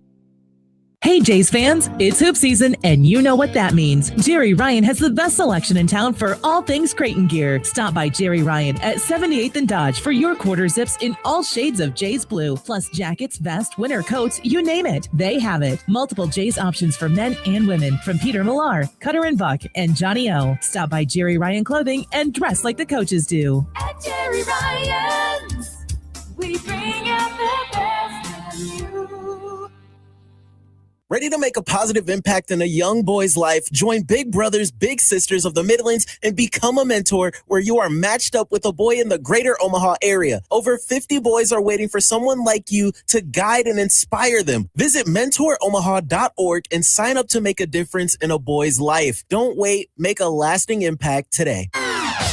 Hey Jays fans, it's hoop season and you know what that means. Jerry Ryan has the best selection in town for all things Creighton gear. Stop by Jerry Ryan at 78th and Dodge for your quarter zips in all shades of Jays blue, plus jackets, vests, winter coats, you name it. They have it. Multiple Jays options for men and women from Peter Millar, Cutter and Buck, and Johnny O. Stop by Jerry Ryan Clothing and dress like the coaches do. At Jerry Ryan's, we bring out the best in you. Ready to make a positive impact in a young boy's life? Join Big Brothers Big Sisters of the Midlands and become a mentor where you are matched up with a boy in the greater Omaha area. Over 50 boys are waiting for someone like you to guide and inspire them. Visit mentoromaha.org and sign up to make a difference in a boy's life. Don't wait. Make a lasting impact today.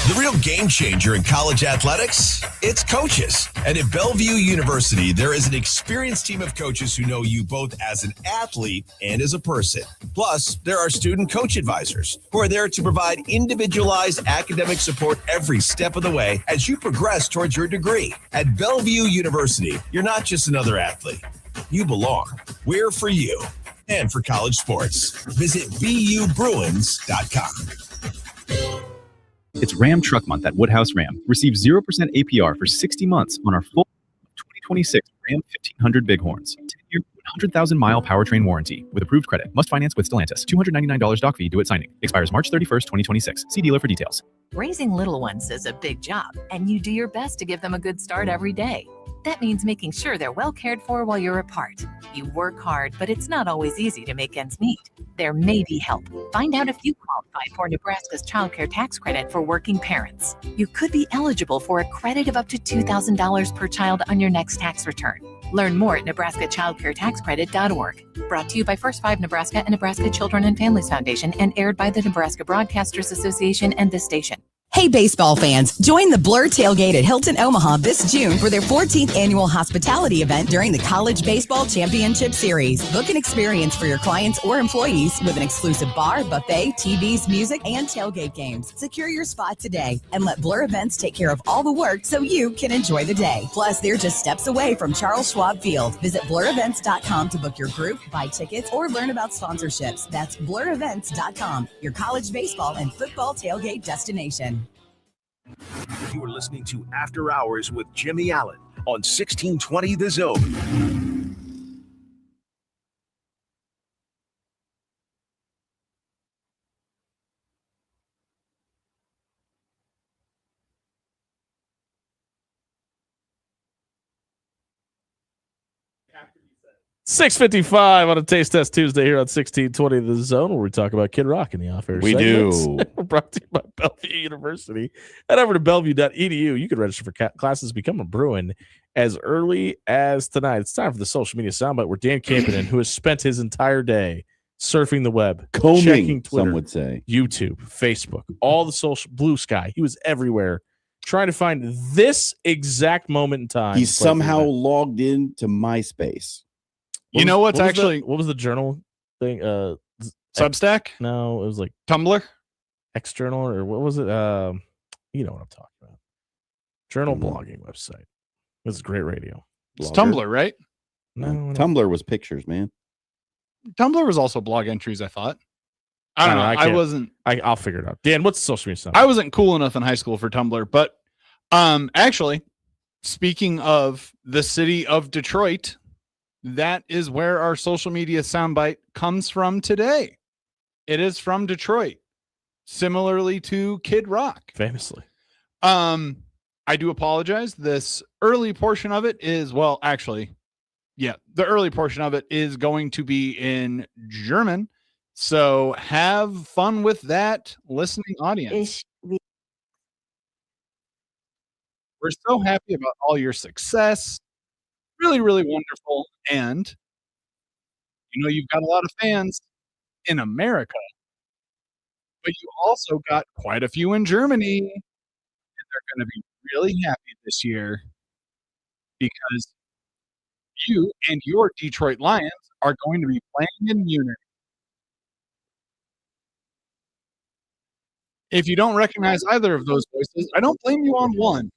The real game changer in college athletics, it's coaches. And at Bellevue University, there is an experienced team of coaches who know you both as an athlete and as a person. Plus, there are student coach advisors who are there to provide individualized academic support every step of the way as you progress towards your degree. At Bellevue University, you're not just another athlete. You belong. We're for you and for college sports. Visit BUBruins.com. It's Ram Truck Month at Woodhouse Ram. Receive 0% APR for 60 months on our full 2026 Ram 1500 Bighorns. 10-year, 100,000-mile powertrain warranty with approved credit. Must finance with Stellantis. $299 doc fee due at signing. Expires March 31st, 2026. See dealer for details. Raising little ones is a big job, and you do your best to give them a good start every day. That means making sure they're well cared for while you're apart. You work hard, but it's not always easy to make ends meet. There may be help. Find out if you qualify for Nebraska's Child Care Tax Credit for working parents. You could be eligible for a credit of up to $2,000 per child on your next tax return. Learn more at nebraskachildcaretaxcredit.org. Brought to you by First 5 Nebraska and Nebraska Children and Families Foundation and aired by the Nebraska Broadcasters Association and this station. Hey, baseball fans, join the Blur Tailgate at Hilton Omaha this June for their 14th annual hospitality event during the College Baseball Championship Series. Book an experience for your clients or employees with an exclusive bar, buffet, TVs, music, and tailgate games. Secure your spot today and let Blur Events take care of all the work so you can enjoy the day. Plus, they're just steps away from Charles Schwab Field. Visit blurevents.com to book your group, buy tickets, or learn about sponsorships. That's blurevents.com, your college baseball and football tailgate destination. You are listening to After Hours with Jimmy Allen on 1620 The Zone. $6.55 on a Taste Test Tuesday here on 1620 The Zone, where we talk about Kid Rock in the off-air We segments. do. We're brought to you by Bellevue University. Head over to bellevue.edu. You can register for classes, become a Bruin as early as tonight. It's time for the social media soundbite where Dan Campion, who has spent his entire day surfing the web, Combing, checking Twitter, some would say, YouTube, Facebook, all the social, Blue Sky. He was everywhere trying to find this exact moment in time. He's somehow logged into MySpace. What was the journal thing? Substack? No, it was like Tumblr, X Journal, or what was it? You know what I'm talking about. Journal blogging website. This is great radio. It's Tumblr, right? No, Tumblr was pictures, man. Tumblr was also blog entries, I thought. I don't know. I wasn't. I'll figure it out. Dan, what's the social media? I wasn't cool enough in high school for Tumblr, but actually, speaking of the city of Detroit, that is where our social media soundbite comes from today. It is from Detroit, similarly to Kid Rock. Famously. I do apologize. This early portion of it is, well, actually, yeah, the early portion of it is going to be in German. So have fun with that, listening audience. We're so happy about all your success. Really, really wonderful. And, you've got a lot of fans in America, but you also got quite a few in Germany. And they're going to be really happy this year because you and your Detroit Lions are going to be playing in Munich. If you don't recognize either of those voices, I don't blame you on one.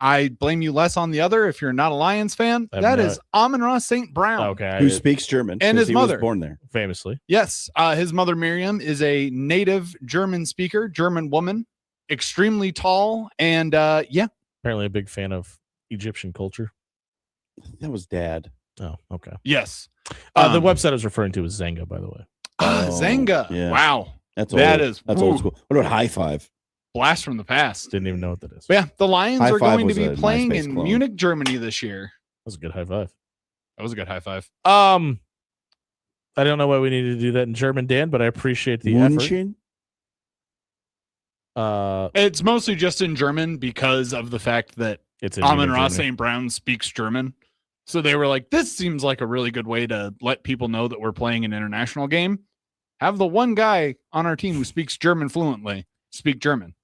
I blame you less on the other. If you're not a Lions fan, that is Amon-Ra St. Brown. Okay. Who speaks German. And his mother. Was born there. Famously. Yes. His mother, Miriam, is a native German speaker, German woman, extremely tall. And yeah. Apparently a big fan of Egyptian culture. That was Dad. Oh, okay. Yes. The website I was referring to is Zanga, by the way. Zanga. Yeah. Wow. That's old school. What about High Five? Blast from the past. Didn't even know what that is. But yeah, the Lions High are Five going to was be a playing MySpace in clone. Munich, Germany this year. That was a good high five. That was a good high five. I don't know why we needed to do that in German, Dan, but I appreciate the effort. It's mostly just in German because of the fact that it's Amon-Ra St. Brown speaks German. So they were like, this seems like a really good way to let people know that we're playing an international game. Have the one guy on our team who speaks German fluently speak German.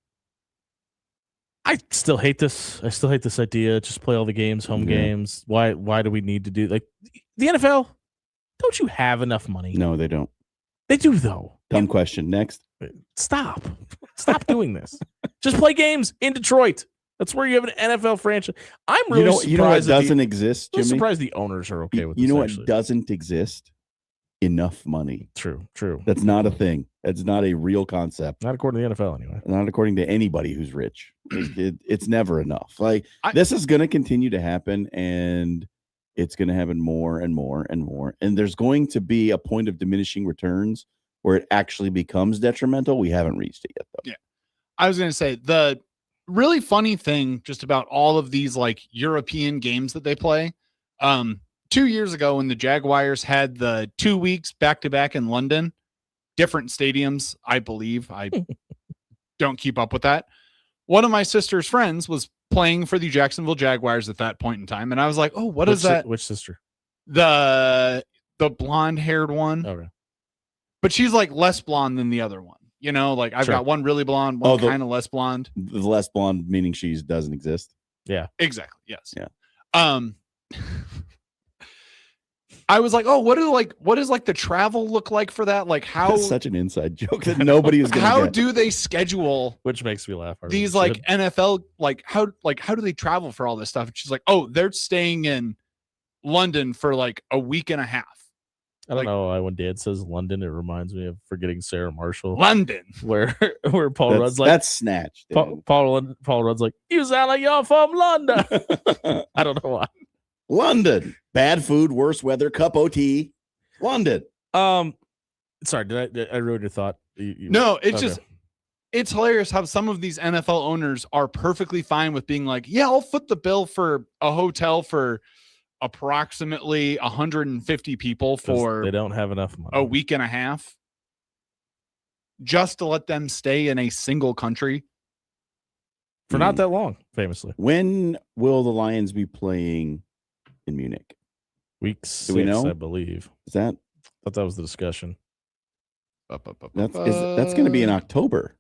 I still hate this. I still hate this idea. Just play all the games, home games. Why do we need to do the NFL? Don't you have enough money? No, they don't. They do though. Dumb question. Next. Stop doing this. Just play games in Detroit. That's where you have an NFL franchise. I'm really surprised. You know what doesn't exist, Jimmy? I'm surprised the owners are okay with this. You know what actually. doesn't exist? Enough money. True. That's not a thing. That's not a real concept. Not according to the NFL, anyway. Not according to anybody who's rich. It's never enough. This is going to continue to happen, and it's going to happen more and more and more. And there's going to be a point of diminishing returns where it actually becomes detrimental. We haven't reached it yet, though. Yeah, I was going to say the really funny thing just about all of these European games that they play. 2 years ago when the Jaguars had the 2 weeks back-to-back in London, different stadiums, I believe. I don't keep up with that. One of my sister's friends was playing for the Jacksonville Jaguars at that point in time. And I was like, oh, what is that? Which sister? The blonde-haired one. Okay. But she's less blonde than the other one. I've got one really blonde, one kind of less blonde. The less blonde meaning she doesn't exist. Yeah. Exactly. Yes. Yeah. I was like, oh, what does the travel look like for that? How That's such an inside joke that nobody is going to How get. do they schedule which makes me laugh? These NFL how do they travel for all this stuff? And she's like, oh, they're staying in London for a week and a half. I don't know why when Dad says London, it reminds me of Forgetting Sarah Marshall. London, where Paul Rudd's like, that's snatched. Paul Rudd's like, you sound like you're from London. I don't know why. London, bad food, worse weather, cup of tea. London. Sorry, did I ruin your thought? No, it's just it's hilarious how some of these NFL owners are perfectly fine with being like, yeah, I'll foot the bill for a hotel for approximately 150 people for they don't have enough money. A week and a half just to let them stay in a single country for not that long, famously. When will the Lions be playing in Munich? Week 6, do we know? I believe. Is that? I thought that was the discussion. That's going to be in October.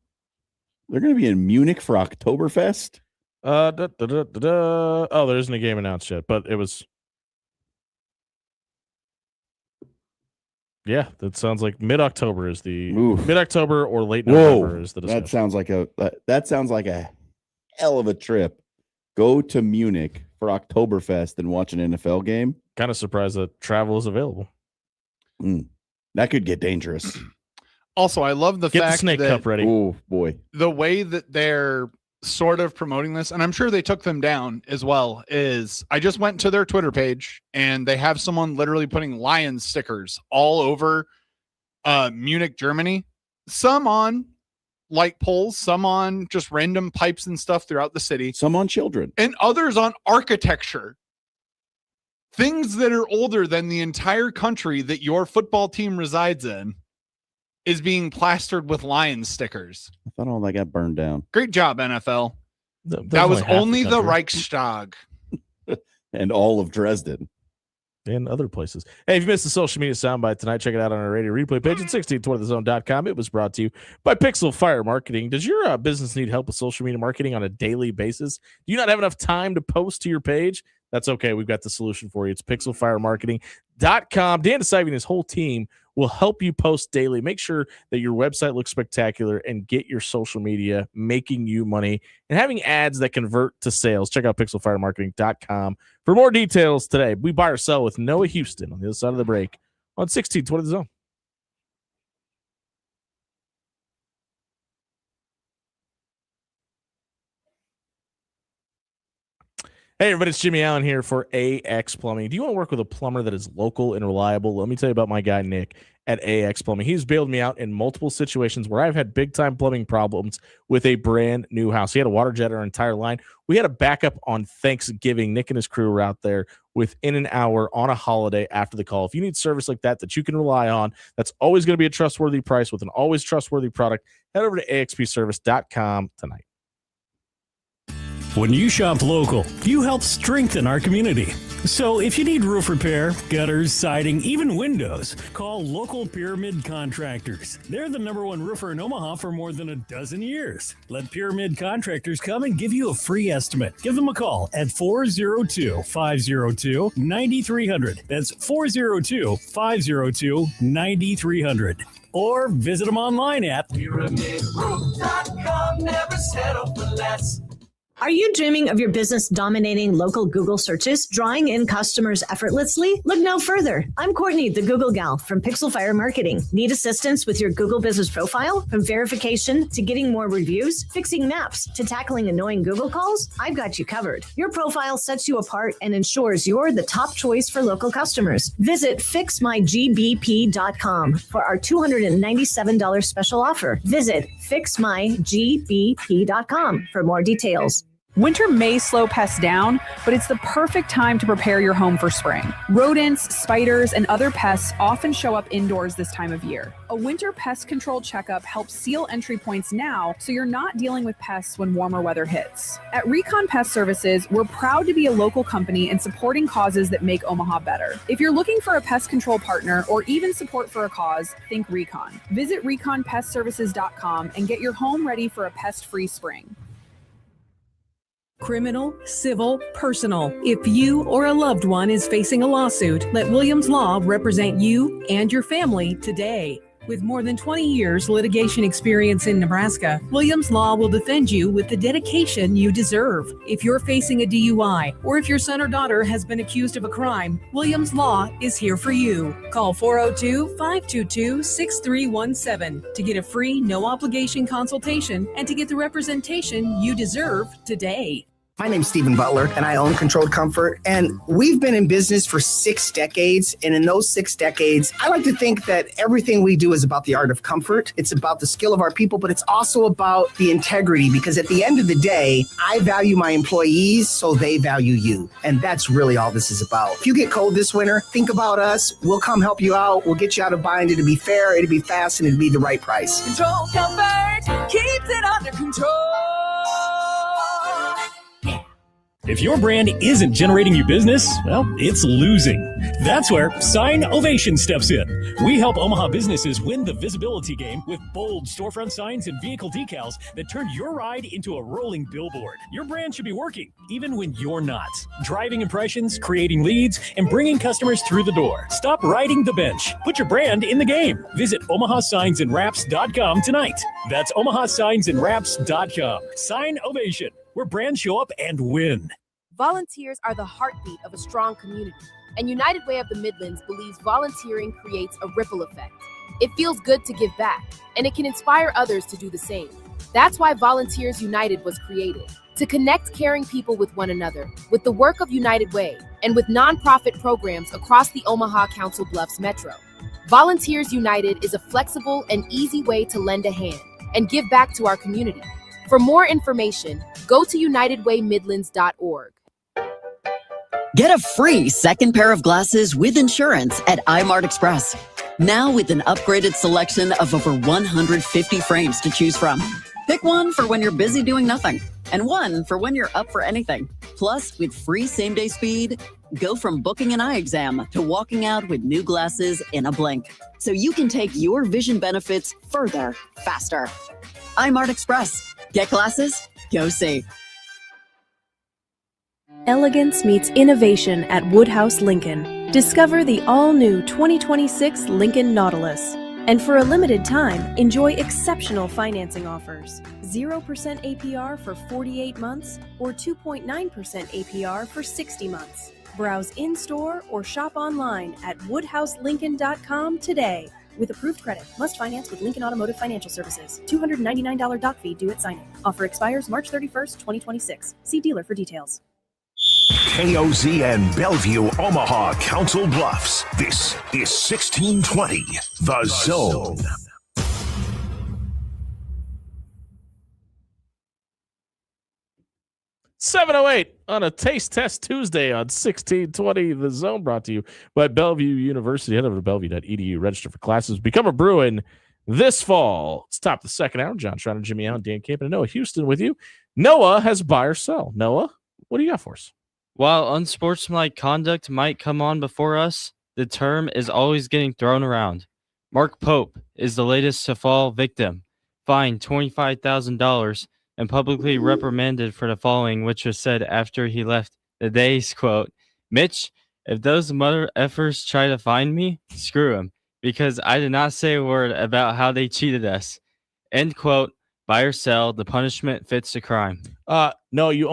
They're going to be in Munich for Oktoberfest. Oh, there isn't a game announced yet, but it was. Yeah, that sounds like mid-October is the mid-October or late November is the discussion. That sounds like a hell of a trip go to Munich for Oktoberfest and watch an NFL game. Kind of surprised that travel is available. That could get dangerous. Also, I love the Get fact the snake that cup ready. Oh boy, the way that they're sort of promoting this, and I'm sure they took them down as well, is I just went to their Twitter page and they have someone literally putting lion stickers all over Munich, Germany. Some on light poles, some on just random pipes and stuff throughout the city. Some on children. And others on architecture. Things that are older than the entire country that your football team resides in is being plastered with lion stickers. I thought all that got burned down. Great job, NFL. That was half the only the country. Reichstag. And all of Dresden. And other places. Hey, if you missed the social media soundbite tonight, check it out on our radio replay page at 1620thezone.com. It was brought to you by Pixel Fire Marketing. Does your business need help with social media marketing on a daily basis? Do you not have enough time to post to your page? That's okay. We've got the solution for you. It's pixelfiremarketing.com. Dan DeSive and his whole team will help you post daily. Make sure that your website looks spectacular and get your social media making you money and having ads that convert to sales. Check out pixelfiremarketing.com for more details today. We buy or sell with Noah Houston on the other side of the break on 1620 The Zone. Hey, everybody, it's Jimmy Allen here for AX Plumbing. Do you want to work with a plumber that is local and reliable? Let me tell you about my guy, Nick, at AX Plumbing. He's bailed me out in multiple situations where I've had big-time plumbing problems with a brand new house. He had a water jet our entire line. We had a backup on Thanksgiving. Nick and his crew were out there within an hour on a holiday after the call. If you need service like that you can rely on, that's always going to be a trustworthy price with an always trustworthy product, head over to axpservice.com tonight. When you shop local, you help strengthen our community. So if you need roof repair, gutters, siding, even windows, call local Pyramid Contractors. They're the #1 roofer in Omaha for more than a dozen years. Let Pyramid Contractors come and give you a free estimate. Give them a call at 402-502-9300. That's 402-502-9300. Or visit them online at PyramidRoof.com. Never settle for less. Are you dreaming of your business dominating local Google searches, drawing in customers effortlessly? Look no further. I'm Courtney, the Google gal from Pixel Fire Marketing. Need assistance with your Google business profile? From verification to getting more reviews, fixing maps to tackling annoying Google calls? I've got you covered. Your profile sets you apart and ensures you're the top choice for local customers. Visit fixmygbp.com for our $297 special offer. Visit fixmygbp.com for more details. Winter may slow pests down, but it's the perfect time to prepare your home for spring. Rodents, spiders, and other pests often show up indoors this time of year. A winter pest control checkup helps seal entry points now so you're not dealing with pests when warmer weather hits. At Recon Pest Services, we're proud to be a local company and supporting causes that make Omaha better. If you're looking for a pest control partner or even support for a cause, think Recon. Visit reconpestservices.com and get your home ready for a pest-free spring. Criminal, civil, personal. If you or a loved one is facing a lawsuit, let Williams Law represent you and your family today. With more than 20 years litigation experience in Nebraska, Williams Law will defend you with the dedication you deserve. If you're facing a DUI or if your son or daughter has been accused of a crime, Williams Law is here for you. Call 402-522-6317 to get a free, no-obligation consultation and to get the representation you deserve today. My name's Stephen Butler, and I own Controlled Comfort. And we've been in business for 6 decades. And in those 6 decades, I like to think that everything we do is about the art of comfort. It's about the skill of our people, but it's also about the integrity. Because at the end of the day, I value my employees, so they value you. And that's really all this is about. If you get cold this winter, think about us. We'll come help you out. We'll get you out of bind. It'll be fair, it'll be fast, and it'll be the right price. Control Comfort keeps it under control. If your brand isn't generating you business, well, it's losing. That's where Sign Ovation steps in. We help Omaha businesses win the visibility game with bold storefront signs and vehicle decals that turn your ride into a rolling billboard. Your brand should be working, even when you're not. Driving impressions, creating leads, and bringing customers through the door. Stop riding the bench. Put your brand in the game. Visit OmahaSignsAndWraps.com tonight. That's OmahaSignsAndWraps.com. Sign Ovation. where brands show up and win. Volunteers are the heartbeat of a strong community, and United Way of the Midlands believes volunteering creates a ripple effect. It feels good to give back, and it can inspire others to do the same. That's why Volunteers United was created, to connect caring people with one another, with the work of United Way, and with nonprofit programs across the Omaha Council Bluffs Metro. Volunteers United is a flexible and easy way to lend a hand and give back to our community. For more information, go to unitedwaymidlands.org. Get a free second pair of glasses with insurance at iMart Express. Now with an upgraded selection of over 150 frames to choose from. Pick one for when you're busy doing nothing, and one for when you're up for anything. Plus, with free same-day speed, go from booking an eye exam to walking out with new glasses in a blink. So you can take your vision benefits further, faster. iMart Express. Get glasses, go see. Elegance meets innovation at Woodhouse Lincoln. Discover the all-new 2026 Lincoln Nautilus. And for a limited time, enjoy exceptional financing offers. 0% APR for 48 months or 2.9% APR for 60 months. Browse in-store or shop online at woodhouselincoln.com today. With approved credit, must finance with Lincoln Automotive Financial Services. $299 doc fee due at signing. Offer expires March 31st, 2026. See dealer for details. KOZ and Bellevue, Omaha, Council Bluffs. This is 1620, The Zone. $7:08 on a Taste Test Tuesday on 1620 The Zone, brought to you by Bellevue University. Head over to bellevue.edu, register for classes, become a Bruin this fall. Let's top the second hour. John Schreiner, Jimmy Allen, Dan Camp, and Noah Houston with you. Noah has buy or sell. Noah, what do you got for us? While unsportsmanlike conduct might come on before us, the term is always getting thrown around. Mark Pope is the latest to fall victim, fined $25,000 and publicly reprimanded for the following, which was said after he left the day's quote, "Mitch, if those mother effers try to find me, screw them, because I did not say a word about how they cheated us." End quote. Buy or sell, the punishment fits the crime. No, you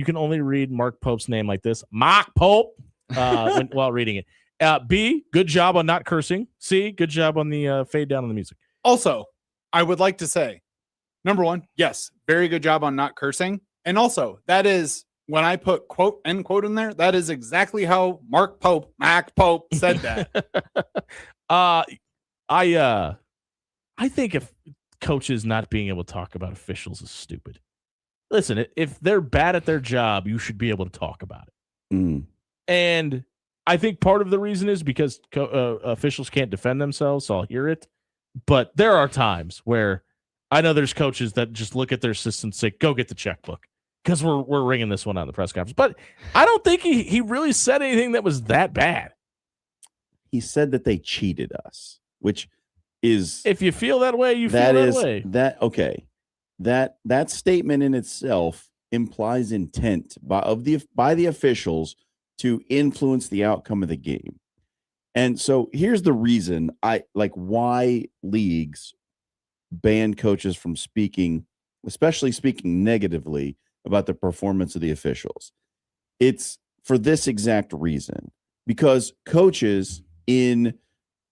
can only read Mark Pope's name like this. Mark Pope while reading it. B, good job on not cursing. C, good job on the fade down on the music. Also, I would like to say, number one, yes, very good job on not cursing. And also, that is when I put quote, end quote in there, that is exactly how Mark Pope said that. I think if coaches not being able to talk about officials is stupid. Listen, if they're bad at their job, you should be able to talk about it. And I think part of the reason is because officials can't defend themselves, so I'll hear it. But there are times where I know there's coaches that just look at their assistants and say, go get the checkbook, because we're ringing this one out in the press conference. But I don't think he really said anything that was that bad. He said that they cheated us, which is, if you feel that way, you feel that way. That statement in itself implies intent by the officials to influence the outcome of the game. And so here's the reason why leagues ban coaches from speaking, especially speaking negatively about the performance of the officials. It's for this exact reason, because coaches in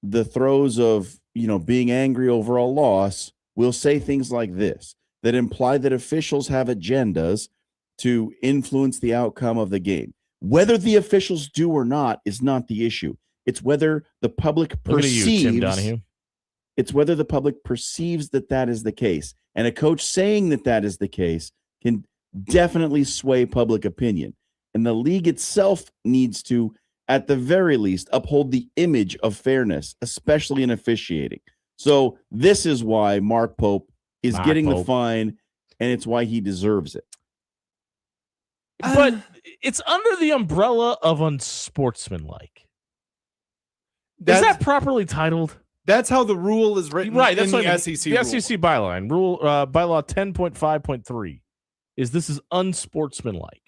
the throes of, being angry over a loss will say things like this that imply that officials have agendas to influence the outcome of the game. Whether the officials do or not is not the issue. It's whether the public perceives. Tim Donahue. It's whether the public perceives that is the case. And a coach saying that is the case can definitely sway public opinion. And the league itself needs to, at the very least, uphold the image of fairness, especially in officiating. So this is why Mark Pope is getting the fine, and it's why he deserves it. But it's under the umbrella of unsportsmanlike. Is that properly titled? That's how the rule is written, right? That's in the what SEC the rule. SEC bylaw bylaw 10.5.3 is this is unsportsmanlike.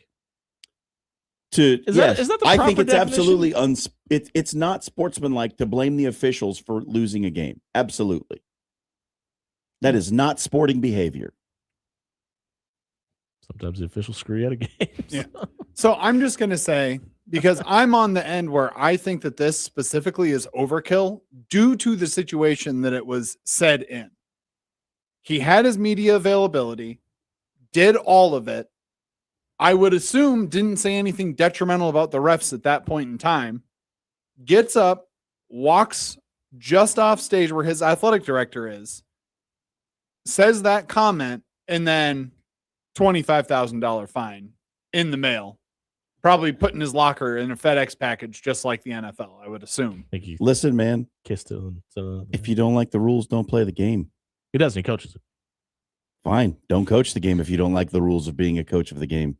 Is that the proper I think it's definition? absolutely it's not sportsmanlike to blame the officials for losing a game. Absolutely. That is not sporting behavior. Sometimes the officials screw you out of games. Yeah. So I'm just going to say, because I'm on the end where I think that this specifically is overkill due to the situation that it was said in. He had his media availability, did all of it. I would assume didn't say anything detrimental about the refs at that point in time. Gets up, walks just off stage where his athletic director is, says that comment, and then $25,000 fine in the mail. Probably put in his locker in a FedEx package, just like the NFL, I would assume. Listen, man. Kissed it. If you don't like the rules, don't play the game. He doesn't. He coaches it. Fine. Don't coach the game if you don't like the rules of being a coach of the game.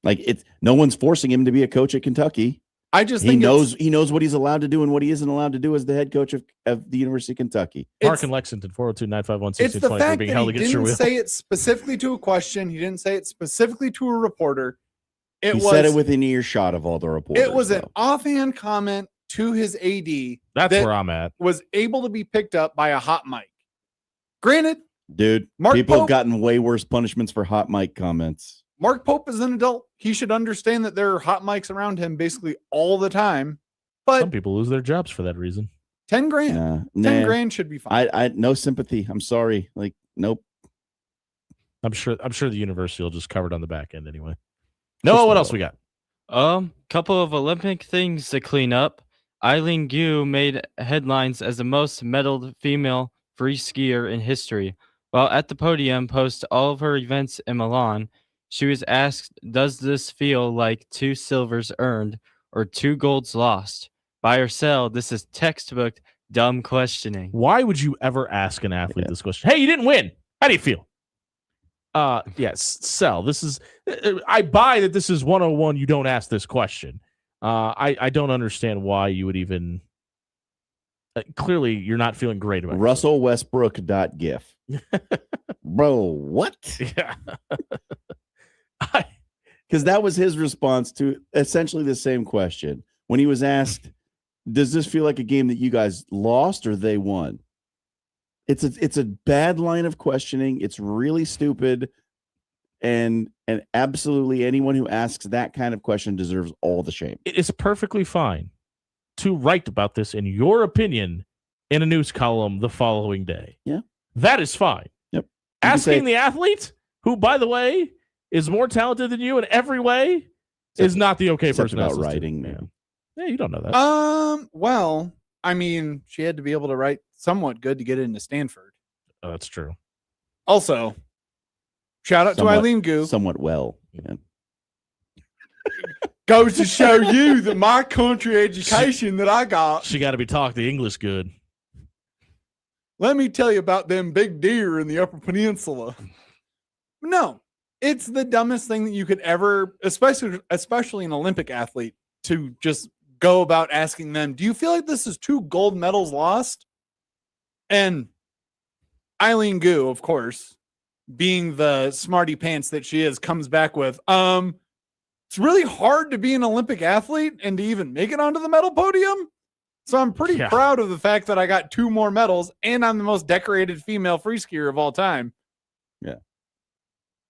Like no one's forcing him to be a coach at Kentucky. I just he think knows what he's allowed to do and what he isn't allowed to do as the head coach of the University of Kentucky. Mark in Lexington, 402-951-1620. It's the fact being that held he against your didn't will. say it specifically to a question. He didn't say it specifically to a reporter. He said it within earshot of all the reporters. It was an offhand comment to his AD. That's that where I'm at. Was able to be picked up by a hot mic. Granted, Dude, Mark people Pope- have gotten way worse punishments for hot mic comments. Mark Pope is an adult. He should understand that there are hot mics around him basically all the time. But some people lose their jobs for that reason. 10 grand. 10 grand should be fine. I no sympathy. I'm sorry. Like, nope. I'm sure the university will just cover it on the back end anyway. Noah, what else we got? Couple of Olympic things to clean up. Eileen Gu made headlines as the most medaled female free skier in history. While at the podium post all of her events in Milan, she was asked, does this feel like 2 silvers earned or 2 golds lost? Buy or sell, this is textbook dumb questioning. Why would you ever ask an athlete this question? Hey, you didn't win. How do you feel? Yes, sell. This is I buy that this is 101. You don't ask this question. I don't understand why you would even clearly you're not feeling great about it. Russell Westbrook.gif. Bro, what? Yeah. Because that was his response to essentially the same question. When he was asked, does this feel like a game that you guys lost or they won? It's a bad line of questioning. It's really stupid. And absolutely anyone who asks that kind of question deserves all the shame. It is perfectly fine to write about this, in your opinion, in a news column the following day. Yeah. That is fine. Yep. Asking the athlete, who, by the way, is more talented than you in every way, is not the okay person. About writing, man. Yeah, you don't know that. Well, I mean, she had to be able to write somewhat good to get into Stanford. Oh, that's true. Also, shout out to Eileen Gu. Somewhat well. Man. Goes to show you that my country education that I got. She got to be talking the English good. Let me tell you about them big deer in the Upper Peninsula. No, it's the dumbest thing that you could ever, especially an Olympic athlete, to just go about asking them, do you feel like this is 2 gold medals lost? And Eileen Gu, of course, being the smarty pants that she is, comes back with, it's really hard to be an Olympic athlete and to even make it onto the medal podium. So I'm pretty proud of the fact that I got 2 more medals and I'm the most decorated female free skier of all time. Yeah.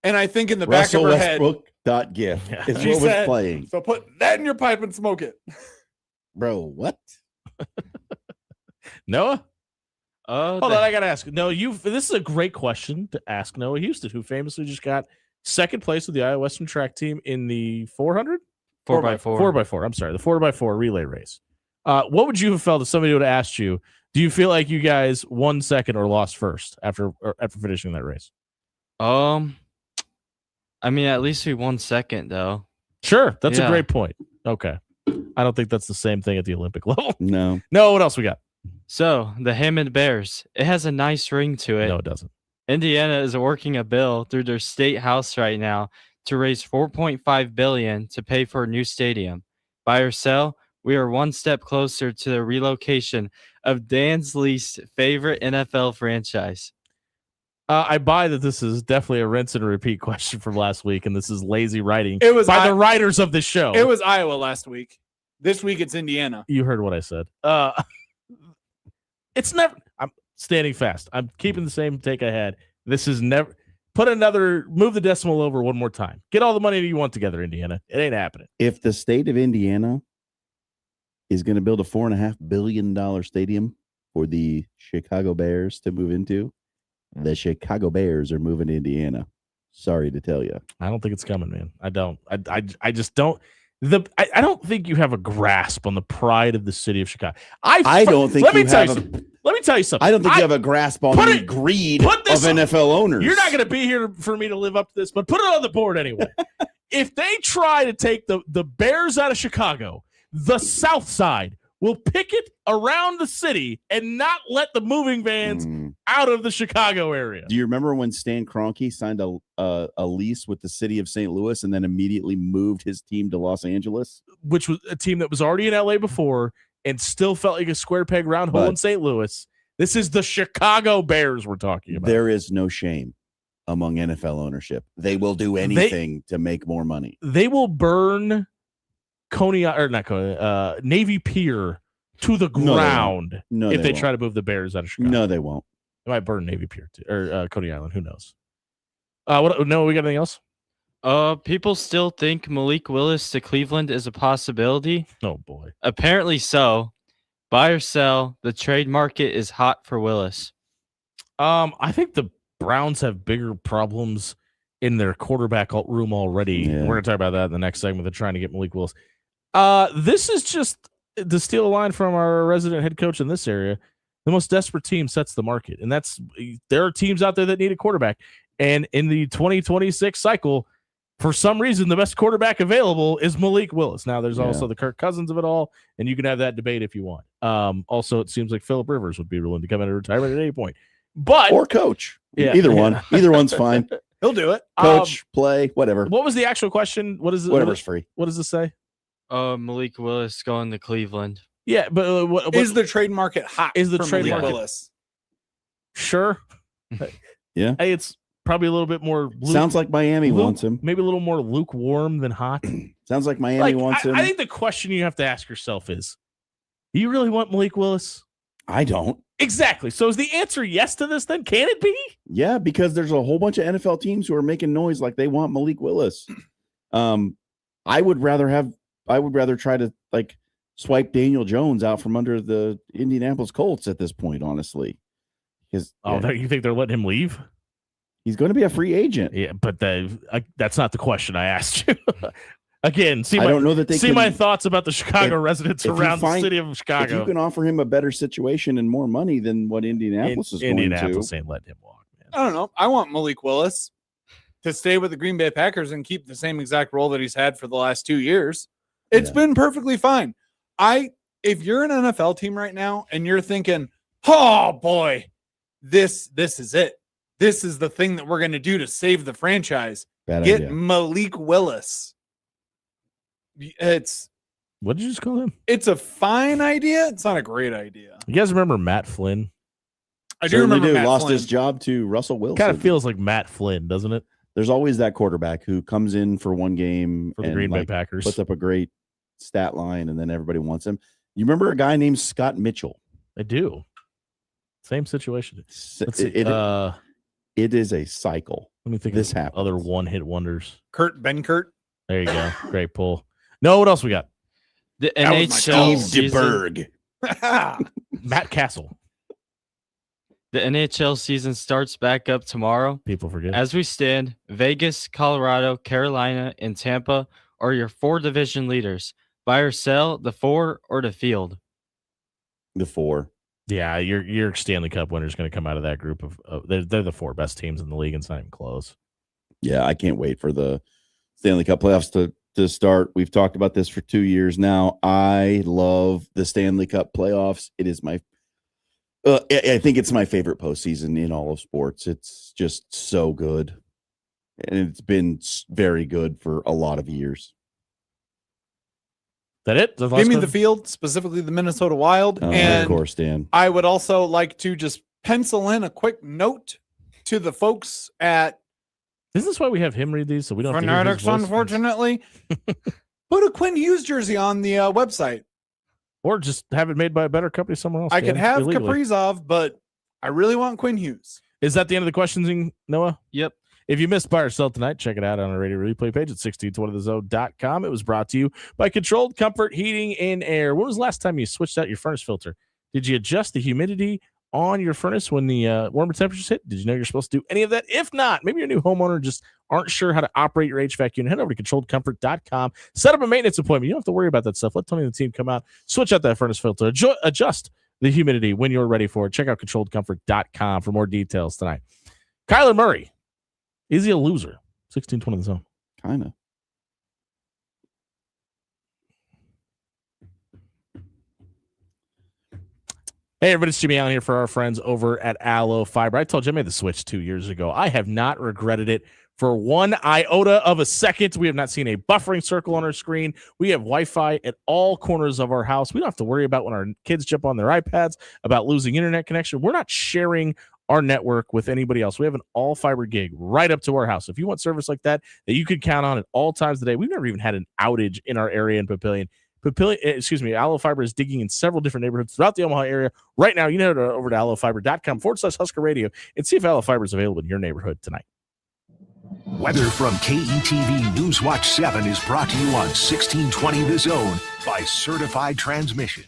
And I think in the back of her head, Westbrook.gif is she what was said, playing. so put that in your pipe and smoke it. Bro, what? Noah? Hold on, I got to ask. No, this is a great question to ask Noah Houston, who famously just got second place with the Iowa Western track team in the 400? 4x4. 4x4. I'm sorry, the 4x4 relay race. What would you have felt if somebody would have asked you, do you feel like you guys won second or lost first after finishing that race? I mean, at least we won second, though. Sure, that's a great point. Okay. I don't think that's the same thing at the Olympic level. No. No, what else we got? So, the Hammond Bears. It has a nice ring to it. No, it doesn't. Indiana is working a bill through their state house right now to raise $4.5 billion to pay for a new stadium. Buy or sell, we are one step closer to the relocation of Dan's least favorite NFL franchise. I buy that this is definitely a rinse and repeat question from last week, and this is lazy writing It was by the writers of the show. It was Iowa last week. This week it's Indiana. You heard what I said. It's never. I'm standing fast. I'm keeping the same take I had. This is never. move the decimal over one more time. Get all the money that you want together, Indiana. It ain't happening. If the state of Indiana is going to build a $4.5 billion stadium for the Chicago Bears to move into, the Chicago Bears are moving to Indiana. Sorry to tell you. I don't think it's coming, man. I don't. I just don't. I don't think you have a grasp on the pride of the city of Chicago. I don't think let me you tell have you something. Let me tell you something. I don't think you have a grasp on the greed of NFL owners. You're not going to be here for me to live up to this, but put it on the board anyway. If they try to take the Bears out of Chicago, the South Side will picket around the city and not let the moving vans out of the Chicago area. Do you remember when Stan Kroenke signed a lease with the city of St. Louis and then immediately moved his team to Los Angeles? Which was a team that was already in LA before and still felt like a square peg round hole in St. Louis. This is the Chicago Bears we're talking about. There is no shame among NFL ownership. They will do anything to make more money. They will burn Navy Pier to the ground if they try to move the Bears out of Chicago. No, they won't. They might burn Navy Pier too, or Coney Island. Who knows? No, we got anything else? People still think Malik Willis to Cleveland is a possibility. Oh boy. Apparently so. Buy or sell. The trade market is hot for Willis. I think the Browns have bigger problems in their quarterback room already. Yeah. We're going to talk about that in the next segment. They're trying to get Malik Willis. This is just to steal a line from our resident head coach in this area. The most desperate team sets the market, and there are teams out there that need a quarterback. And in the 2026 cycle, for some reason, the best quarterback available is Malik Willis. Now, there's also the Kirk Cousins of it all, and you can have that debate if you want. Also, it seems like Phillip Rivers would be willing to come out of retirement at any point. Or coach. Either one. Either one's fine. He'll do it. Coach, play, whatever. What was the actual question? What is it? Whatever's free. What does it say? Malik Willis going to Cleveland. Yeah, but what is the trade market hot? Is the for trade Malik market Willis? Sure. Yeah. Hey, it's probably a little bit more. Sounds like Miami wants him. Maybe a little more lukewarm than hot. Sounds like Miami wants him. I think the question you have to ask yourself is, do you really want Malik Willis? I don't. Exactly. So is the answer yes to this then? Can it be? Yeah, because there's a whole bunch of NFL teams who are making noise like they want Malik Willis. I would rather try to swipe Daniel Jones out from under the Indianapolis Colts at this point, honestly. Because you think they're letting him leave? He's going to be a free agent. Yeah, but that's not the question I asked you. Again, my thoughts about the Chicago residents around the city of Chicago. If you can offer him a better situation and more money than what Indianapolis is going to. Indianapolis ain't letting him walk, man. I don't know. I want Malik Willis to stay with the Green Bay Packers and keep the same exact role that he's had for the last 2 years. It's been perfectly fine. If you're an NFL team right now and you're thinking, oh boy, this is it. This is the thing that we're going to do to save the franchise. Bad Get idea. Malik Willis. What did you just call him? It's a fine idea. It's not a great idea. You guys remember Matt Flynn? I do remember Matt Lost Flynn. his job to Russell Wilson. Kind of feels like Matt Flynn, doesn't it? There's always that quarterback who comes in for one game For the Green Bay Packers. puts up a great stat line, and then everybody wants him. You remember a guy named Scott Mitchell? I do. Same situation. Let's see. It is a cycle. Let me think this of happens. other one-hit wonders. Ben Kurt. There you go. Great pull. No, what else we got? The NHL Steve DeBerg. Matt Castle. The NHL season starts back up tomorrow. People forget. As we stand, Vegas, Colorado, Carolina, and Tampa are your 4 division leaders. Buy or sell, the 4 or the field? The 4. Yeah, your Stanley Cup winner is going to come out of that group of they're the 4 best teams in the league, and it's not even close. Yeah, I can't wait for the Stanley Cup playoffs to start. We've talked about this for 2 years now. I love the Stanley Cup playoffs. It is my I think it's my favorite postseason in all of sports. It's just so good. And it's been very good for a lot of years. That it? Give me the field, specifically the Minnesota Wild. And of course, Dan. I would also like to just pencil in a quick note to the folks at Isn't this why we have him read these? So we don't have to hear his Fanatics, voice? unfortunately. Put a Quinn Hughes jersey on the website. Or just have it made by a better company somewhere else. I could Dan, have illegally. Kaprizov, but I really want Quinn Hughes. Is that the end of the questions, Noah? Yep. If you missed Buy or Sell tonight, check it out on our radio replay page at 1620thezone.com. It was brought to you by Controlled Comfort Heating and Air. When was the last time you switched out your furnace filter? Did you adjust the humidity on your furnace when the warmer temperatures hit? Did you know you're supposed to do any of that? If not, maybe you're a new homeowner, just aren't sure how to operate your HVAC unit. Head over to controlledcomfort.com. Set up a maintenance appointment. You don't have to worry about that stuff. Let Tony and the team come out, switch out that furnace filter, adjust the humidity when you're ready for it. Check out controlledcomfort.com for more details tonight. Kyler Murray, is he a loser? 1620 the zone. Kind of. Hey, everybody, it's Jimmy Allen here for our friends over at Aloe Fiber. I told you I made the switch 2 years ago. I have not regretted it for one iota of a second. We have not seen a buffering circle on our screen. We have Wi-Fi at all corners of our house. We don't have to worry about when our kids jump on their iPads about losing internet connection. We're not sharing our network with anybody else. We have an all fiber gig right up to our house. If you want service like that you can count on at all times of the day, we've never even had an outage in our area in Papillion. Aloe Fiber is digging in several different neighborhoods throughout the Omaha area. Right now, you can head over to aloefiber.com/Husker Radio and see if Aloe Fiber is available in your neighborhood tonight. Weather from KETV Newswatch 7 is brought to you on 1620 The Zone by Certified Transmission.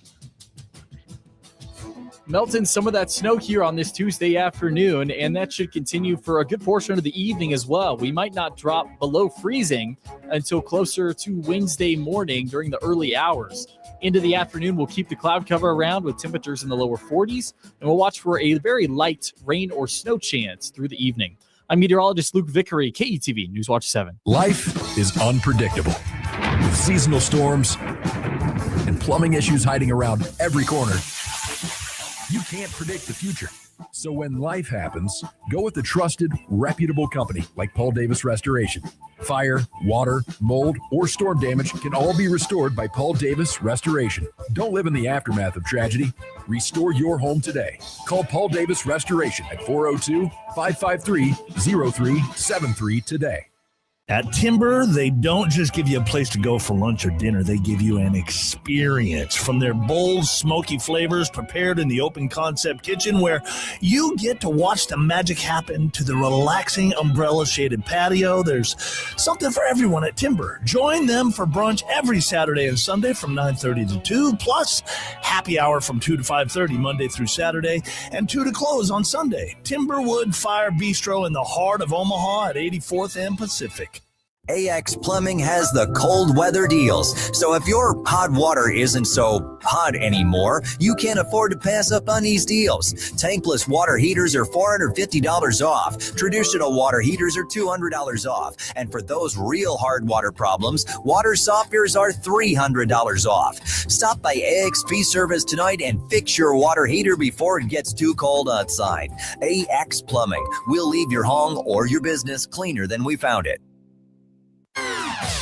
Melting some of that snow here on this Tuesday afternoon, and that should continue for a good portion of the evening as well. We might not drop below freezing until closer to Wednesday morning during the early hours. Into the afternoon, we'll keep the cloud cover around with temperatures in the lower 40s, and we'll watch for a very light rain or snow chance through the evening. I'm meteorologist Luke Vickery, KETV Newswatch 7. Life is unpredictable, with seasonal storms and plumbing issues hiding around every corner. You can't predict the future. So when life happens, go with a trusted, reputable company like Paul Davis Restoration. Fire, water, mold, or storm damage can all be restored by Paul Davis Restoration. Don't live in the aftermath of tragedy. Restore your home today. Call Paul Davis Restoration at 402-553-0373 today. At Timber, they don't just give you a place to go for lunch or dinner. They give you an experience. From their bold, smoky flavors prepared in the open concept kitchen, where you get to watch the magic happen, to the relaxing umbrella-shaded patio. There's something for everyone at Timber. Join them for brunch every Saturday and Sunday from 9:30 to 2, plus happy hour from 2 to 5:30 Monday through Saturday, and 2 to close on Sunday. Timberwood Fire Bistro in the heart of Omaha at 84th and Pacific. AX Plumbing has the cold weather deals. So if your hot water isn't so hot anymore, you can't afford to pass up on these deals. Tankless water heaters are $450 off. Traditional water heaters are $200 off. And for those real hard water problems, water softeners are $300 off. Stop by AXP Service tonight and fix your water heater before it gets too cold outside. AX Plumbing. We'll leave your home or your business cleaner than we found it.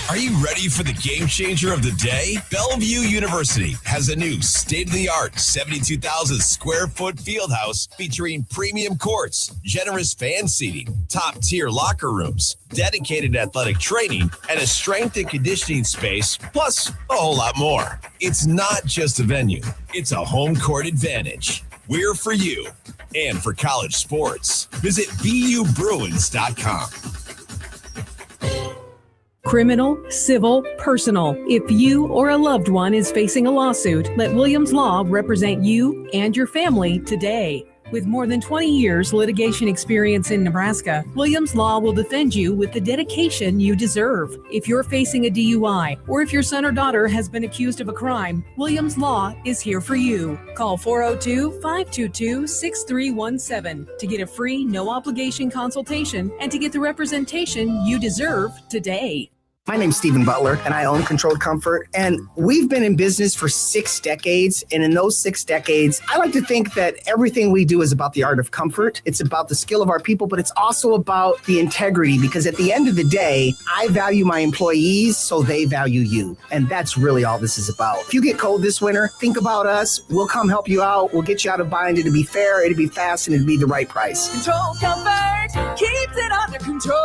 Are you ready for the game changer of the day? Bellevue University has a new state-of-the-art 72,000 square foot field house featuring premium courts, generous fan seating, top-tier locker rooms, dedicated athletic training, and a strength and conditioning space, plus a whole lot more. It's not just a venue, it's a home court advantage. We're for you and for college sports. Visit BUBruins.com. Criminal, civil, personal. If you or a loved one is facing a lawsuit, let Williams Law represent you and your family today. With more than 20 years litigation experience in Nebraska, Williams Law will defend you with the dedication you deserve. If you're facing a DUI or if your son or daughter has been accused of a crime, Williams Law is here for you. Call 402-522-6317 to get a free, no-obligation consultation and to get the representation you deserve today. My name's Stephen Butler, and I own Controlled Comfort, and we've been in business for 6 decades, and in those 6 decades, I like to think that everything we do is about the art of comfort. It's about the skill of our people, but it's also about the integrity, because at the end of the day, I value my employees, so they value you, and that's really all this is about. If you get cold this winter, think about us. We'll come help you out. We'll get you out of bind. It'll be fair, it'll be fast, and it'll be the right price. Control Comfort keeps it under control.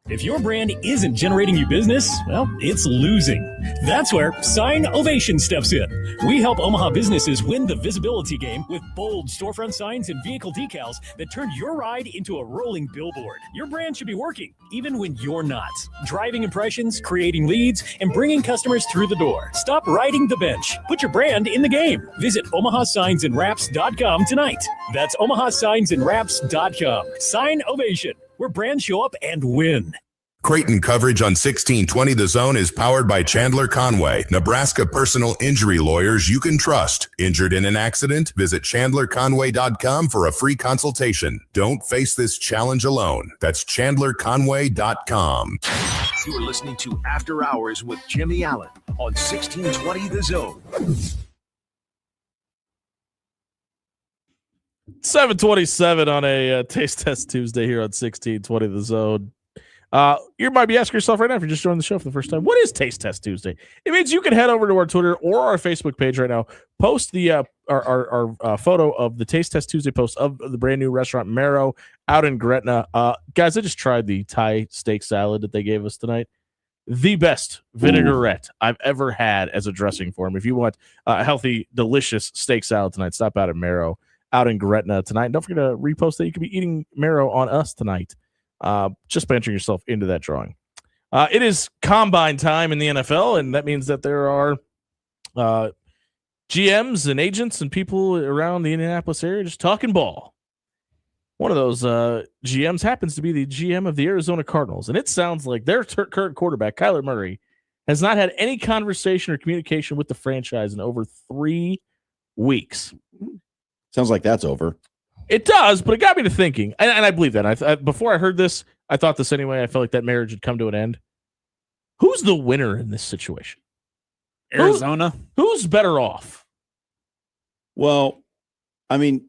If your brand isn't generating you business, well, it's losing. That's where Sign Ovation steps in. We help Omaha businesses win the visibility game with bold storefront signs and vehicle decals that turn your ride into a rolling billboard. Your brand should be working, even when you're not. Driving impressions, creating leads, and bringing customers through the door. Stop riding the bench. Put your brand in the game. Visit OmahaSignsAndWraps.com tonight. That's OmahaSignsAndWraps.com. Sign Ovation, where brands show up and win. Creighton coverage on 1620 The Zone is powered by Chandler Conway, Nebraska personal injury lawyers you can trust. Injured in an accident? Visit ChandlerConway.com for a free consultation. Don't face this challenge alone. That's ChandlerConway.com. You're listening to After Hours with Jimmy Allen on 1620 The Zone. 7:27 on a Taste Test Tuesday here on 1620 The Zone. You might be asking yourself right now, if you're just joining the show for the first time, what is Taste Test Tuesday? It means you can head over to our Twitter or our Facebook page right now, post the our photo of the Taste Test Tuesday post of the brand new restaurant Marrow out in Gretna. Guys, I just tried the Thai steak salad that they gave us tonight. The best vinaigrette I've ever had as a dressing for them. If you want a healthy, delicious steak salad tonight, stop out at Marrow out in Gretna tonight. And don't forget to repost that you could be eating Marrow on us tonight. Just by entering yourself into that drawing. It is combine time in the NFL, and that means that there are GMs and agents and people around the Indianapolis area just talking ball. One of those GMs happens to be the GM of the Arizona Cardinals, and it sounds like their current quarterback, Kyler Murray, has not had any conversation or communication with the franchise in over 3 weeks. Sounds like that's over. It does, but it got me to thinking, and I believe that. Before I heard this, I thought this anyway. I felt like that marriage had come to an end. Who's the winner in this situation? Arizona. Who's better off? Well, I mean,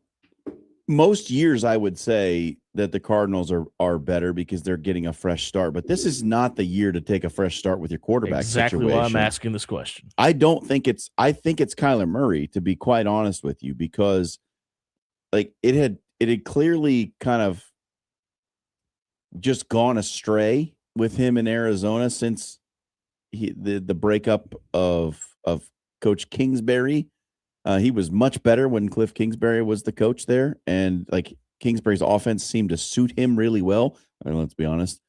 most years I would say that the Cardinals are better because they're getting a fresh start, but this is not the year to take a fresh start with your quarterback Exactly situation. why I'm asking this question. I think it's Kyler Murray, to be quite honest with you, because like it had clearly kind of just gone astray with him in Arizona since the breakup of Coach Kingsbury. He was much better when Cliff Kingsbury was the coach there, and like Kingsbury's offense seemed to suit him really well. I mean, let's be honest,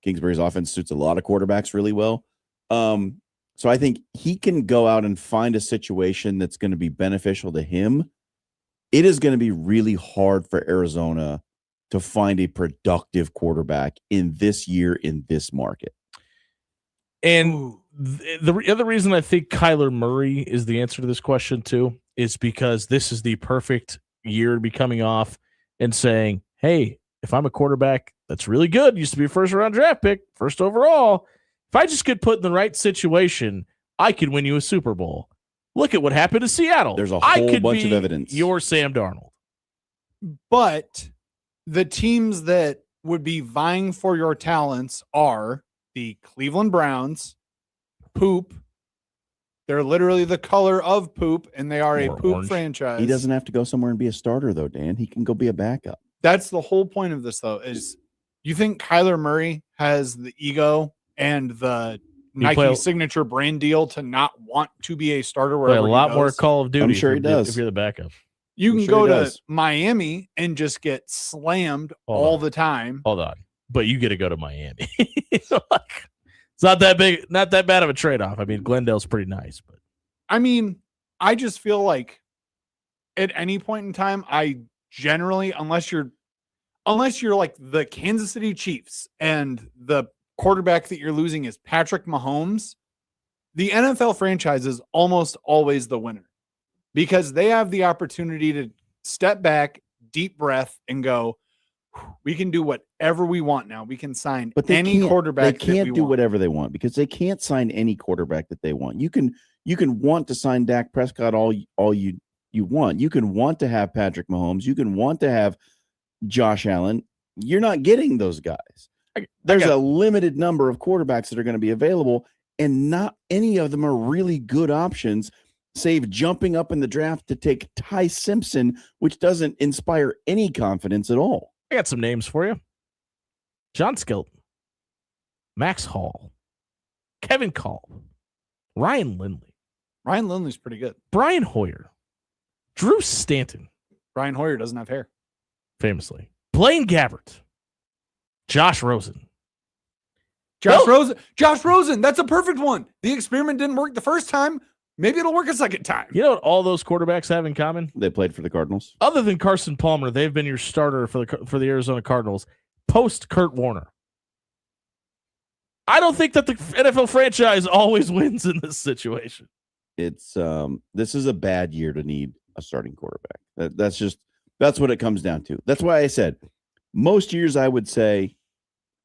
Kingsbury's offense suits a lot of quarterbacks really well. So I think he can go out and find a situation that's going to be beneficial to him. It is going to be really hard for Arizona to find a productive quarterback in this year in this market. And the other reason I think Kyler Murray is the answer to this question too is because this is the perfect year to be coming off and saying, hey, if I'm a quarterback that's really good, used to be a first-round draft pick, first overall, if I just get put in the right situation, I could win you a Super Bowl. Look at what happened to Seattle. There's a whole bunch of evidence. You're Sam Darnold. But the teams that would be vying for your talents are the Cleveland Browns, poop. They're literally the color of poop, and they are a poop orange franchise. He doesn't have to go somewhere and be a starter, though, Dan. He can go be a backup. That's the whole point of this, though, is you think Kyler Murray has the ego and the Nike signature brand deal to not want to be a starter Play wherever a lot he more goes? Call of Duty. I'm sure he does. If you're the backup. You I'm can sure go he to does. Miami and just get slammed all the time. Hold on. But you get to go to Miami. It's not that big, not that bad of a trade-off. I mean, Glendale's pretty nice, but I mean, I just feel like at any point in time, I generally, unless you're like the Kansas City Chiefs and the quarterback that you're losing is Patrick Mahomes, the NFL franchise is almost always the winner because they have the opportunity to step back, deep breath, and go, we can do whatever we want now. We can sign any quarterback. They can't do whatever they want because they can't sign any quarterback that they want. You can want to sign Dak Prescott all you want. You can want to have Patrick Mahomes. You can want to have Josh Allen. You're not getting those guys. There's a limited number of quarterbacks that are going to be available, and not any of them are really good options, save jumping up in the draft to take Ty Simpson, which doesn't inspire any confidence at all. I got some names for you. John Skelton. Max Hall, Kevin Kolb, Ryan Lindley. Ryan Lindley's pretty good. Brian Hoyer, Drew Stanton. Brian Hoyer doesn't have hair. Famously. Blaine Gabbert, Josh Rosen. Josh Rosen, that's a perfect one. The experiment didn't work the first time. Maybe it'll work a second time. You know what all those quarterbacks have in common? They played for the Cardinals. Other than Carson Palmer, they've been your starter for the Arizona Cardinals post Kurt Warner. I don't think that the NFL franchise always wins in this situation. It's this is a bad year to need a starting quarterback. That's what it comes down to. That's why I said most years I would say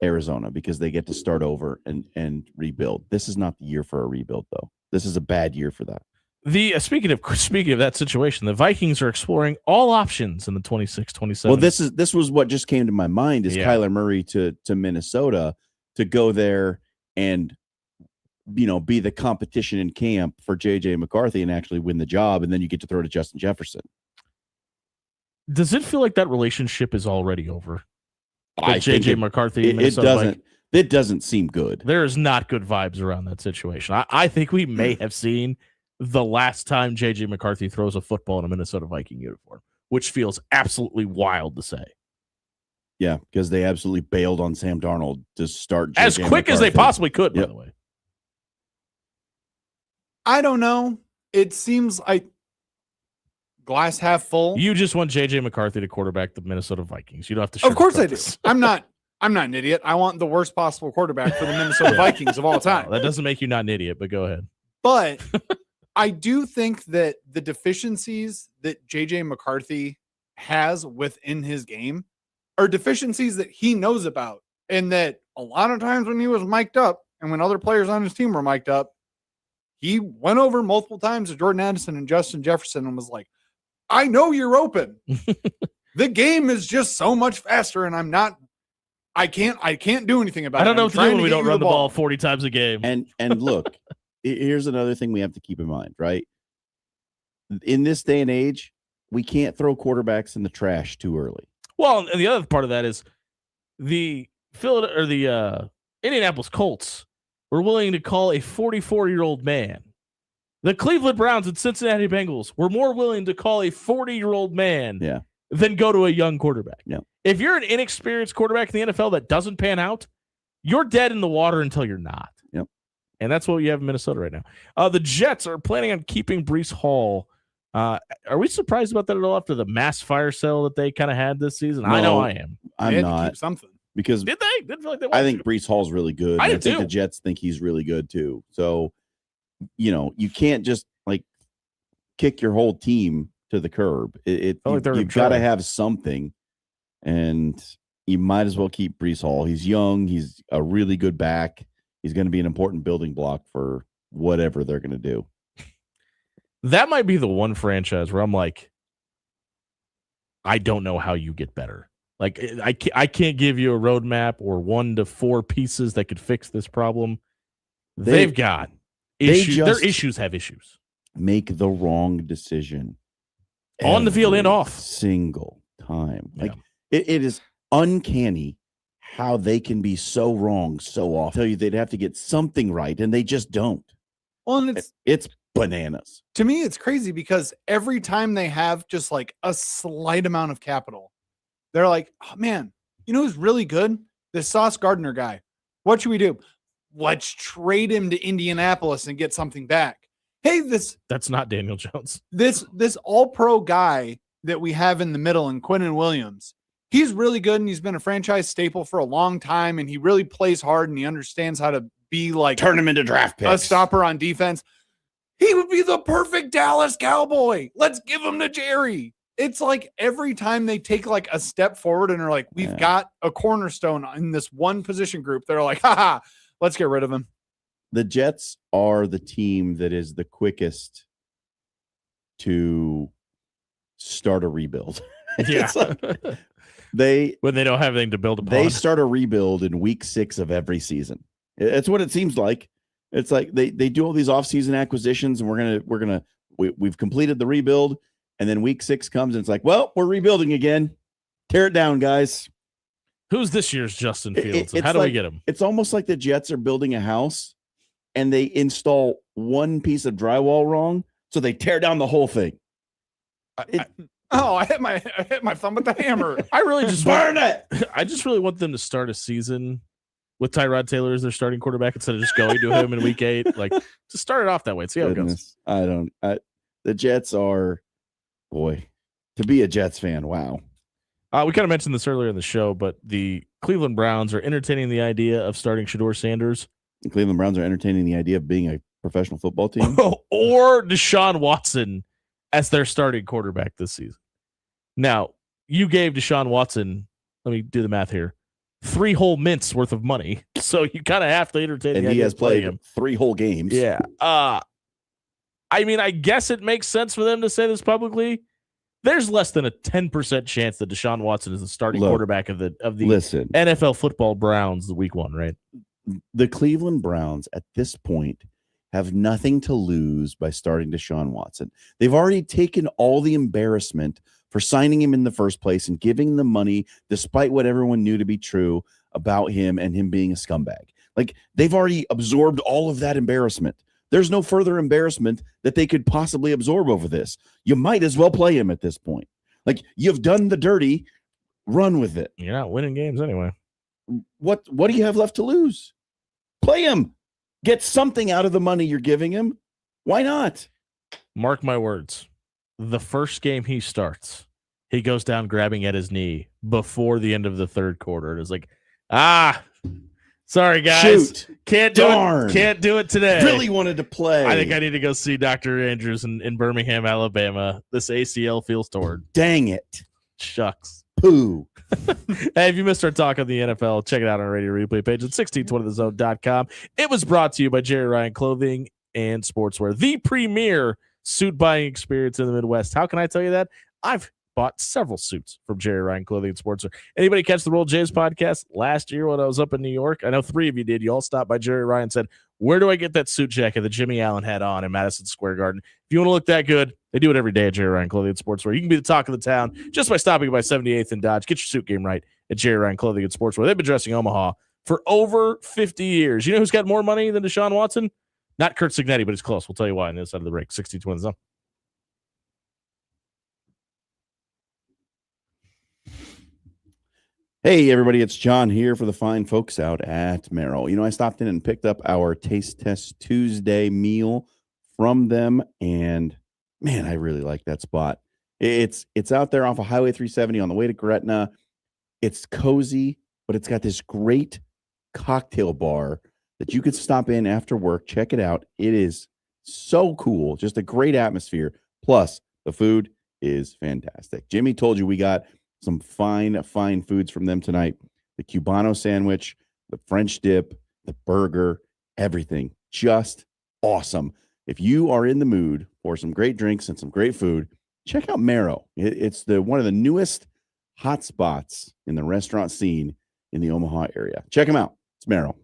Arizona because they get to start over and rebuild. This is not the year for a rebuild, though. This is a bad year for that. Speaking of that situation, the Vikings are exploring all options in the 26-27. Well, this was what just came to my mind is Kyler Murray to Minnesota to go there and be the competition in camp for JJ McCarthy and actually win the job, and then you get to throw to Justin Jefferson. Does it feel like that relationship is already over? I JJ McCarthy, it doesn't seem good. There is not good vibes around that situation. I think we may have seen the last time JJ McCarthy throws a football in a Minnesota Viking uniform, which feels absolutely wild to say. Yeah, because they absolutely bailed on Sam Darnold to start JJ as quick as they possibly could, by the way. I don't know. It seems like glass half full. You just want JJ McCarthy to quarterback the Minnesota Vikings. You don't have to. Of course I do. I'm not an idiot. I want the worst possible quarterback for the Minnesota Vikings of all time. That doesn't make you not an idiot, but go ahead. But I do think that the deficiencies that JJ McCarthy has within his game are deficiencies that he knows about. And that a lot of times when he was mic'd up and when other players on his team were mic'd up, he went over multiple times to Jordan Addison and Justin Jefferson and was like, I know you're open. The game is just so much faster, and I can't do anything about it. I don't know what to do when we don't run the ball 40 times a game. And look, here's another thing we have to keep in mind, right? In this day and age, we can't throw quarterbacks in the trash too early. Well, and the other part of that is the Indianapolis Colts were willing to call a 44-year-old man. The Cleveland Browns and Cincinnati Bengals were more willing to call a 40-year-old man than go to a young quarterback. Yeah. If you're an inexperienced quarterback in the NFL that doesn't pan out, you're dead in the water until you're not. Yep. And that's what you have in Minnesota right now. The Jets are planning on keeping Breece Hall. Are we surprised about that at all after the mass fire sale that they kind of had this season? No, I know I am. I'm not. Keep something. Because Did they? Didn't feel like they I think Breece Hall's really good. I think do. the Jets think he's really good too. So, you can't just kick your whole team to the curb. You've got to have something, and you might as well keep Breece Hall. He's young. He's a really good back. He's going to be an important building block for whatever they're going to do. That might be the one franchise where I'm like, I don't know how you get better. Like, I can't give you a roadmap or 1 to 4 pieces that could fix this problem. They've got issues. Their issues have issues. Make the wrong decision on the field and off single time. Like it is uncanny how they can be so wrong so often. I tell you, they'd have to get something right, and they just don't. Well, and it's bananas. To me, it's crazy because every time they have just like a slight amount of capital, they're like, oh man, you know who's really good? This Sauce Gardner guy. What should we do? Let's trade him to Indianapolis and get something back. Hey, that's not Daniel Jones. This all-pro guy that we have in the middle in Quinnen Williams, he's really good and he's been a franchise staple for a long time, and he really plays hard and he understands how to be like turn him into draft picks, a stopper on defense. He would be the perfect Dallas Cowboy. Let's give him to Jerry. It's like every time they take like a step forward and are like, we've got a cornerstone in this one position group, they're like, haha, let's get rid of him. The Jets are the team that is the quickest to start a rebuild. Yeah. When they don't have anything to build upon. They start a rebuild in week 6 of every season. It's what it seems like. It's like they do all these offseason acquisitions, and we've completed the rebuild, and then week 6 comes and it's like, well, we're rebuilding again. Tear it down, guys. Who's this year's Justin Fields? And how do we get him? It's almost like the Jets are building a house and they install one piece of drywall wrong, so they tear down the whole thing. I hit my thumb with the hammer. I really just burn it. I just really want them to start a season with Tyrod Taylor as their starting quarterback instead of just going to him in week 8. Like, just start it off that way and see how it goes. The Jets are, boy, to be a Jets fan, wow. We kind of mentioned this earlier in the show, but the Cleveland Browns are entertaining the idea of starting Shedeur Sanders. The Cleveland Browns are entertaining the idea of being a professional football team. Or Deshaun Watson as their starting quarterback this season. Now, you gave Deshaun Watson, let me do the math here, 3 whole mints worth of money. So you kind of have to entertain and the he idea has of playing played him. 3 whole games. Yeah. I mean, I guess it makes sense for them to say this publicly. There's less than a 10% chance that Deshaun Watson is the starting quarterback of the NFL football Browns week 1, right? The Cleveland Browns at this point have nothing to lose by starting Deshaun Watson. They've already taken all the embarrassment for signing him in the first place and giving the money despite what everyone knew to be true about him and him being a scumbag. Like, they've already absorbed all of that embarrassment. There's no further embarrassment that they could possibly absorb over this. You might as well play him at this point. Like, you've done the dirty, run with it. You're not winning games anyway. What do you have left to lose? Play him. Get something out of the money you're giving him. Why not? Mark my words. The first game he starts, he goes down grabbing at his knee before the end of the third quarter. And it's like, sorry, guys. Shoot. Can't do it today. Really wanted to play. I think I need to go see Dr. Andrews in Birmingham, Alabama. This ACL feels torn. Dang it. Shucks. Pooh. Hey, if you missed our talk on the NFL, check it out on our radio replay page at 1620thezone.com. It was brought to you by Jerry Ryan Clothing and Sportswear, the premier suit buying experience in the Midwest. How can I tell you that? I've bought several suits from Jerry Ryan Clothing and Sportswear. Anybody catch the Roll Jays podcast last year when I was up in New York? I know 3 of you did. You all stopped by Jerry Ryan and said, where do I get that suit jacket that Jimmy Allen had on in Madison Square Garden? If you want to look that good, they do it every day at Jerry Ryan Clothing and Sportswear. You can be the talk of the town just by stopping by 78th and Dodge. Get your suit game right at Jerry Ryan Clothing and Sportswear. They've been dressing Omaha for over 50 years. You know who's got more money than Deshaun Watson? Not Kurt Signetti, but it's close. We'll tell you why on the other side of the break. 1620 Zone. Hey, everybody, it's John here for the fine folks out at Merrill. You know, I stopped in and picked up our Taste Test Tuesday meal from them, and man, I really like that spot. It's out there off of Highway 370 on the way to Gretna. It's cozy, but it's got this great cocktail bar that you could stop in after work. Check it out. It is so cool. Just a great atmosphere. Plus, the food is fantastic. Jimmy told you we got some fine foods from them tonight. The Cubano sandwich, the French dip, the burger, everything. Just awesome. If you are in the mood for some great drinks and some great food, check out Marrow. It's one of the newest hot spots in the restaurant scene in the Omaha area. Check them out. It's Marrow.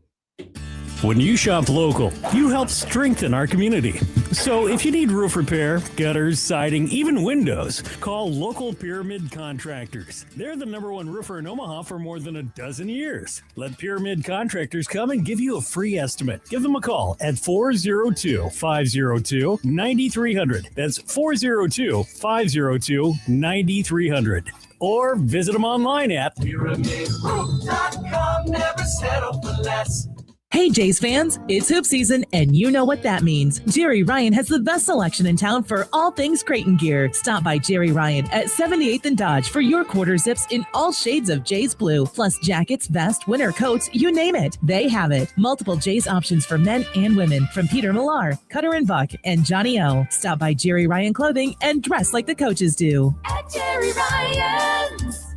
When you shop local, you help strengthen our community. So if you need roof repair, gutters, siding, even windows, call local Pyramid Contractors. They're the #1 roofer in Omaha for more than a dozen years. Let Pyramid Contractors come and give you a free estimate. Give them a call at 402-502-9300. That's 402-502-9300. Or visit them online at PyramidRoof.com. Never settle for less. Hey Jays fans, it's hoop season and you know what that means. Jerry Ryan has the best selection in town for all things Creighton gear. Stop by Jerry Ryan at 78th and Dodge for your quarter zips in all shades of Jays blue, plus jackets, vest, winter coats, you name it. They have it. Multiple Jays options for men and women from Peter Millar, Cutter and Buck, and Johnny O. Stop by Jerry Ryan Clothing and dress like the coaches do. At Jerry Ryan's,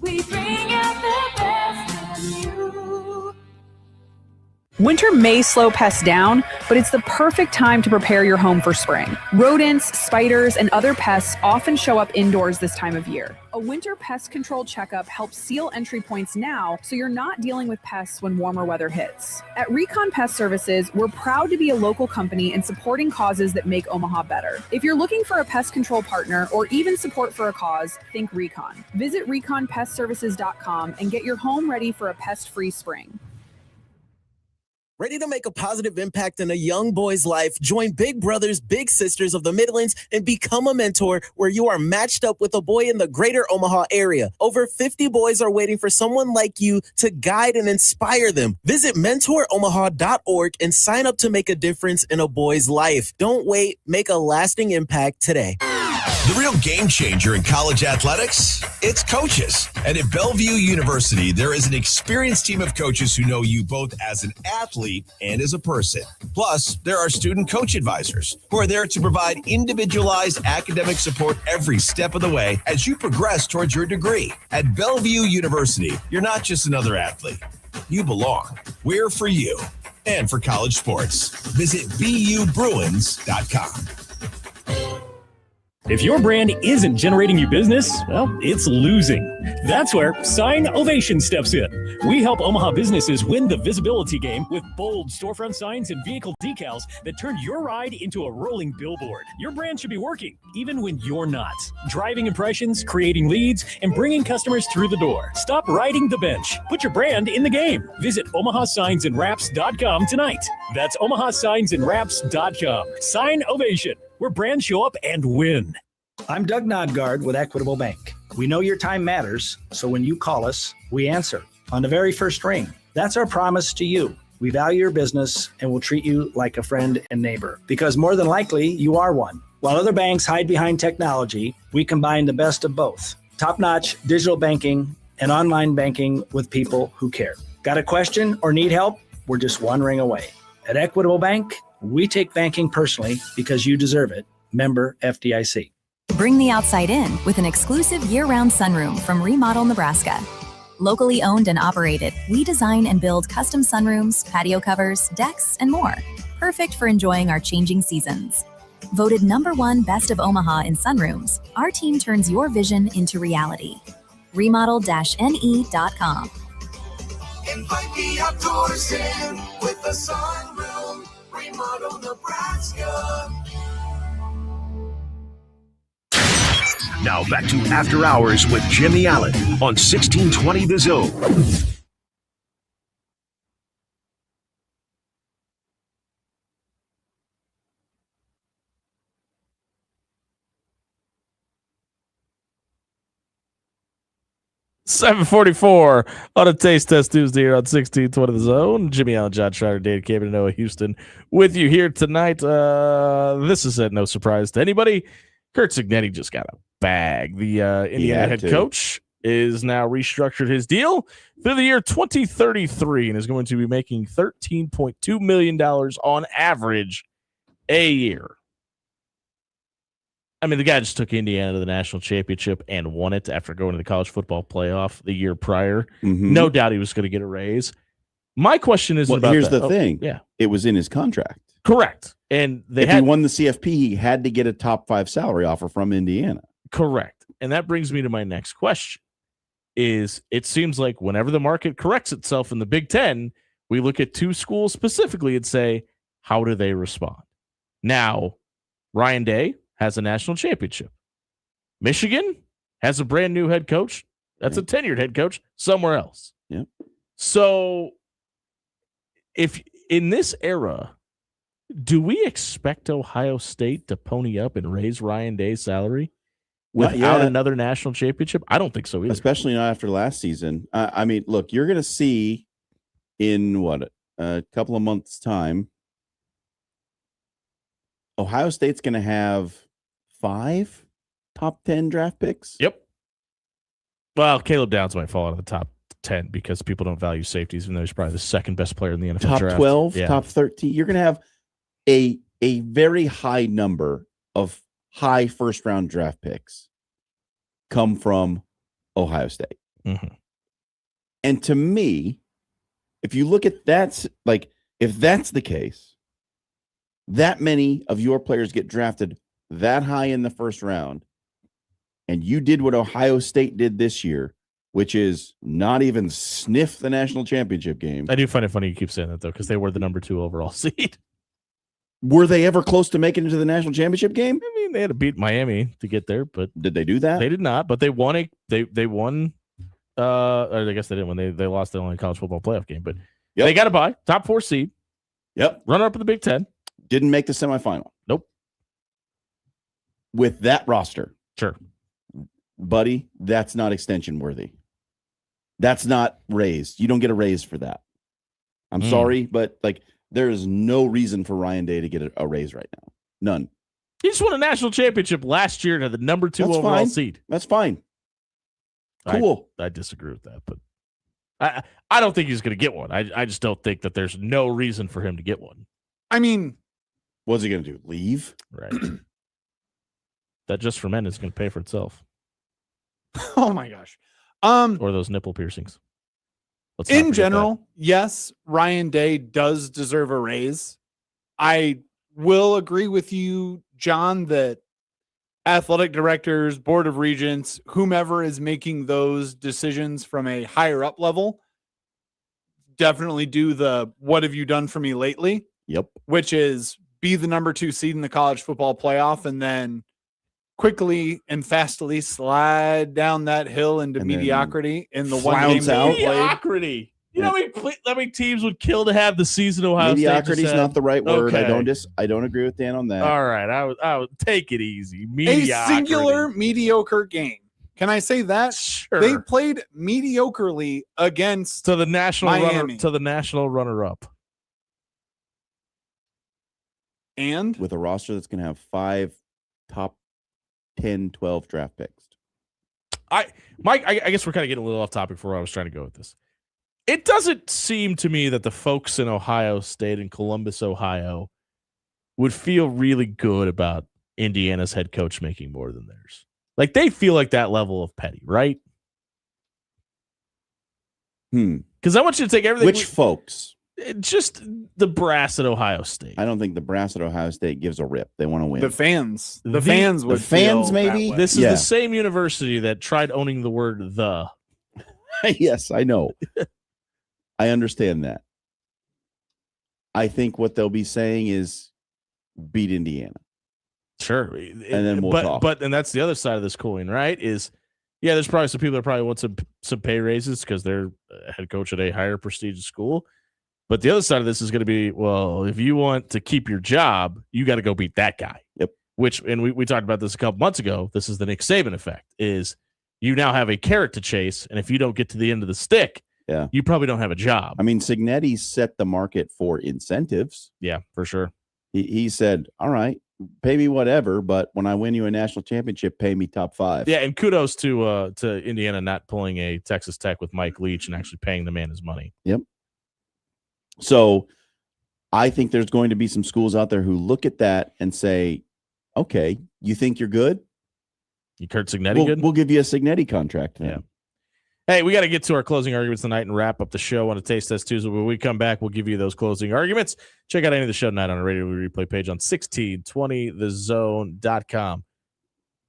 we bring out the best in you. Winter may slow pests down, but it's the perfect time to prepare your home for spring. Rodents, spiders, and other pests often show up indoors this time of year. A winter pest control checkup helps seal entry points now so you're not dealing with pests when warmer weather hits. At Recon Pest Services, we're proud to be a local company and supporting causes that make Omaha better. If you're looking for a pest control partner or even support for a cause, think Recon. Visit reconpestservices.com and get your home ready for a pest-free spring. Ready to make a positive impact in a young boy's life? Join Big Brothers Big Sisters of the Midlands and become a mentor where you are matched up with a boy in the greater Omaha area. Over 50 boys are waiting for someone like you to guide and inspire them. Visit mentoromaha.org and sign up to make a difference in a boy's life. Don't wait. Make a lasting impact today. The real game changer in college athletics, it's coaches. And at Bellevue University, there is an experienced team of coaches who know you both as an athlete and as a person. Plus, there are student coach advisors who are there to provide individualized academic support every step of the way as you progress towards your degree. At Bellevue University, you're not just another athlete. You belong. We're for you and for college sports. Visit BUBruins.com. If your brand isn't generating you business, well, it's losing. That's where Sign Ovation steps in. We help Omaha businesses win the visibility game with bold storefront signs and vehicle decals that turn your ride into a rolling billboard. Your brand should be working, even when you're not. Driving impressions, creating leads, and bringing customers through the door. Stop riding the bench. Put your brand in the game. Visit OmahaSignsAndWraps.com tonight. That's OmahaSignsAndWraps.com. Sign Ovation, where brands show up and win. I'm Doug Nodgard with Equitable Bank. We know your time matters, so when you call us, we answer on the very first ring. That's our promise to you. We value your business and will treat you like a friend and neighbor, because more than likely, you are one. While other banks hide behind technology, we combine the best of both. Top-notch digital banking and online banking with people who care. Got a question or need help? We're just one ring away. At Equitable Bank, we take banking personally because you deserve it. Member FDIC. Bring the outside in with an exclusive year-round sunroom from Remodel, Nebraska. Locally owned and operated, we design and build custom sunrooms, patio covers, decks, and more. Perfect for enjoying our changing seasons. Voted #1 Best of Omaha in sunrooms, our team turns your vision into reality. Remodel-ne.com. Invite the outdoors in with a sunroom. Remodel, Nebraska. Now back to After Hours with Jimmy Allen on 1620 The Zone. $7:44 on a Taste Test Tuesday here on 1620 The Zone. Jimmy Allen, John Schreider, Dave Caban, and Noah Houston with you here tonight. This is no surprise to anybody. Kurt Cignetti just got a bag. The Indiana head coach is now restructured his deal through the year 2033 and is going to be making $13.2 million on average a year. I mean, the guy just took Indiana to the national championship and won it after going to the college football playoff the year prior. Mm-hmm. No doubt he was going to get a raise. My question is about here's that. the thing. Yeah. It was in his contract. Correct. And if he won the CFP, he had to get a top 5 salary offer from Indiana. Correct. And that brings me to my next question. Is it seems like whenever the market corrects itself in the Big Ten, we look at two schools specifically and say, how do they respond? Now, Ryan Day has a national championship. Michigan has a brand new head coach. That's a tenured head coach somewhere else. Yeah. So if in this era, do we expect Ohio State to pony up and raise Ryan Day's salary without another national championship? I don't think so either. Especially not after last season. I mean, look, you're going to see in a couple of months' time, Ohio State's going to have 5 top 10 draft picks. Yep. Well, Caleb Downs might fall out of the top 10 because people don't value safeties, even though he's probably the second best player in the NFL top draft. 12, top 13. You're going to have a very high number of high first round draft picks come from Ohio State. Mm-hmm. And to me, if you look at that, like If that's the case, that many of your players get drafted that high in the first round, and you did what Ohio State did this year, which is not even sniff the national championship game. I do find it funny you keep saying that, though, because they were the number 2 overall seed. Were they ever close to making it to the national championship game? I mean, they had to beat Miami to get there, but did they do that? They did not, but they won they won. I guess they didn't when they lost the only college football playoff game, but they got a bye, top 4 seed. Yep. Runner up in the Big Ten. Didn't make the semifinal. Nope. With that roster. Sure. Buddy, that's not extension worthy. That's not raised. You don't get a raise for that. I'm sorry, but like there is no reason for Ryan Day to get a raise right now. None. He just won a national championship last year and had the number 2 That's overall fine. seed. That's fine. Cool. I disagree with that, but I don't think he's going to get one. I just don't think that there's no reason for him to get one. I mean, what's he going to do? Leave? Right. That Just for Men is going to pay for itself. Oh my gosh. Or those nipple piercings. Let's not In forget general, yes, Ryan Day does deserve a raise. I will agree with you, John, that athletic directors, board of regents, whomever is making those decisions from a higher up level, definitely do the "what have you done for me lately?" Yep. Which is be the number 2 seed in the college football playoff and then quickly and fastly slide down that hill into mediocrity in the one game out. Mediocrity. You know how many teams would kill to have the season Ohio State? Mediocrity is not the right word. Okay. I don't agree with Dan on that. All right, I would take it easy. A Mediocrity. singular mediocre game. Can I say that? Sure. They played mediocrely against to the national Miami. runner-up. And with a roster that's going to have 5 top 10, 12 draft picks. Mike, I guess we're kind of getting a little off topic for where I was trying to go with this. It doesn't seem to me that the folks in Ohio State and Columbus, Ohio, would feel really good about Indiana's head coach making more than theirs. Like they feel like that level of petty, right? Because I want you to take everything. Which folks? Just the brass at Ohio State. I don't think the brass at Ohio State gives a rip. They want to win. The fans. The fans would fans feel maybe. that way. This is the same university that tried owning the word "the." Yes, I know. I understand that. I think what they'll be saying is beat Indiana. Sure. And then we'll talk. But and that's the other side of this coin, right? Is there's probably some people that probably want some pay raises because they're a head coach at a higher prestigious school. But the other side of this is going to be, well, if you want to keep your job, you got to go beat that guy. Yep. And we talked about this a couple months ago. This is the Nick Saban effect, is you now have a carrot to chase. And if you don't get to the end of the stick, you probably don't have a job. I mean, Signetti set the market for incentives. Yeah, for sure. He said, all right, pay me whatever, but when I win you a national championship, pay me top 5. Yeah, and kudos to Indiana not pulling a Texas Tech with Mike Leach and actually paying the man his money. Yep. So I think there's going to be some schools out there who look at that and say, okay, you think you're good? You Kurt Signetti good? We'll give you a Signetti contract. Yeah. Hey, we got to get to our closing arguments tonight and wrap up the show on a Taste Test Tuesday. When we come back, we'll give you those closing arguments. Check out any of the show tonight on our radio replay page on 1620thezone.com.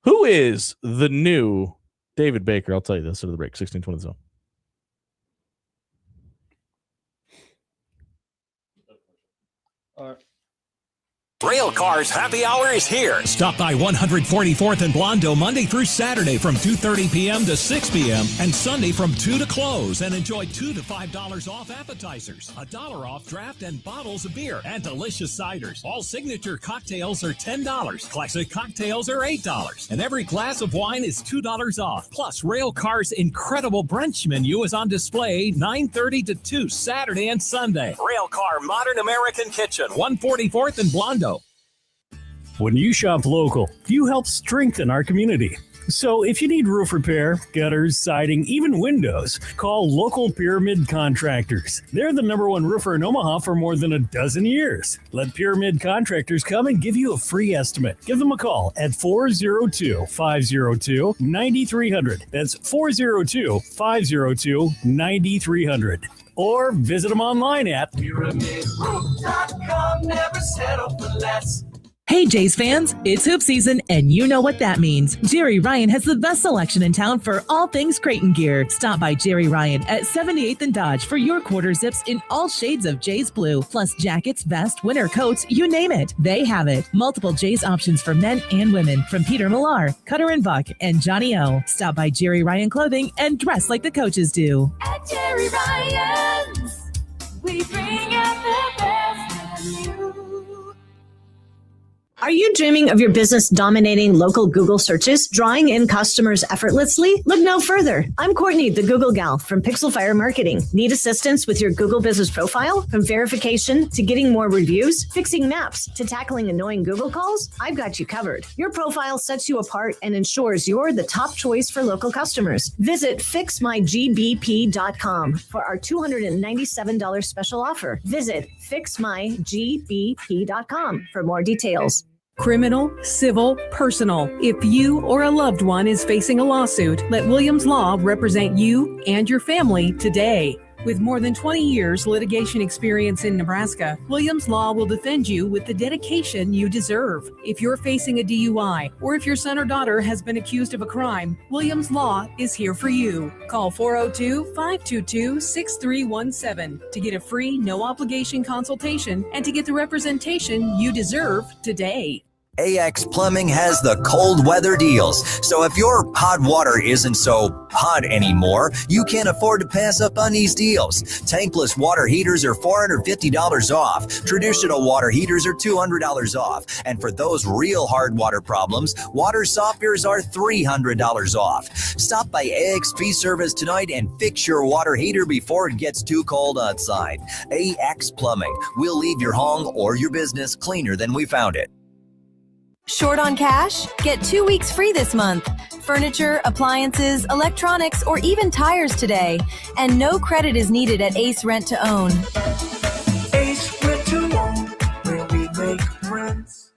Who is the new David Baker? I'll tell you this at the break. 1620 The Zone. Rail Cars Happy Hour is here. Stop by 144th and Blondo Monday through Saturday from 2:30 p.m. to 6 p.m. and Sunday from 2 to close and enjoy $2 to $5 off appetizers, $1 off draft and bottles of beer, and delicious ciders. All signature cocktails are $10. Classic cocktails are $8. And every glass of wine is $2 off. Plus, Rail Cars' incredible brunch menu is on display 9:30 to 2 Saturday and Sunday. Rail Car Modern American Kitchen, 144th and Blondo. When you shop local, you help strengthen our community. So if you need roof repair, gutters, siding, even windows, call local Pyramid Contractors. They're the #1 roofer in Omaha for more than a dozen years. Let Pyramid Contractors come and give you a free estimate. Give them a call at 402-502-9300. That's 402-502-9300. or visit them online at PyramidRoof.com. Never settle for less. Hey, Jays fans, it's hoop season, and you know what that means. Jerry Ryan has the best selection in town for all things Creighton gear. Stop by Jerry Ryan at 78th and Dodge for your quarter zips in all shades of Jays blue, plus jackets, vests, winter coats, you name it. They have it. Multiple Jays options for men and women from Peter Millar, Cutter and Buck, and Johnny O. Stop by Jerry Ryan Clothing and dress like the coaches do. At Jerry Ryan's, we bring out the best in you. Are you dreaming of your business dominating local Google searches, drawing in customers effortlessly? Look no further. I'm Courtney, the Google gal from Pixel Fire Marketing. Need assistance with your Google business profile? From verification to getting more reviews, fixing maps to tackling annoying Google calls? I've got you covered. Your profile sets you apart and ensures you're the top choice for local customers. Visit fixmygbp.com for our $297 special offer. Visit fixmygbp.com for more details. Criminal, civil, personal. If you or a loved one is facing a lawsuit, let Williams Law represent you and your family today. With more than 20 years litigation experience in Nebraska, Williams Law will defend you with the dedication you deserve. If you're facing a DUI or if your son or daughter has been accused of a crime, Williams Law is here for you. Call 402-522-6317 to get a free, no-obligation consultation and to get the representation you deserve today. AX Plumbing has the cold weather deals. So if your hot water isn't so hot anymore, you can't afford to pass up on these deals. Tankless water heaters are $450 off. Traditional water heaters are $200 off. And for those real hard water problems, water softeners are $300 off. Stop by AXP Service tonight and fix your water heater before it gets too cold outside. AX Plumbing. We'll leave your home or your business cleaner than we found it. Short on cash? Get 2 weeks free this month. Furniture, appliances, electronics, or even tires today. And no credit is needed at Ace Rent to Own. Ace Rent to Own, where we make friends.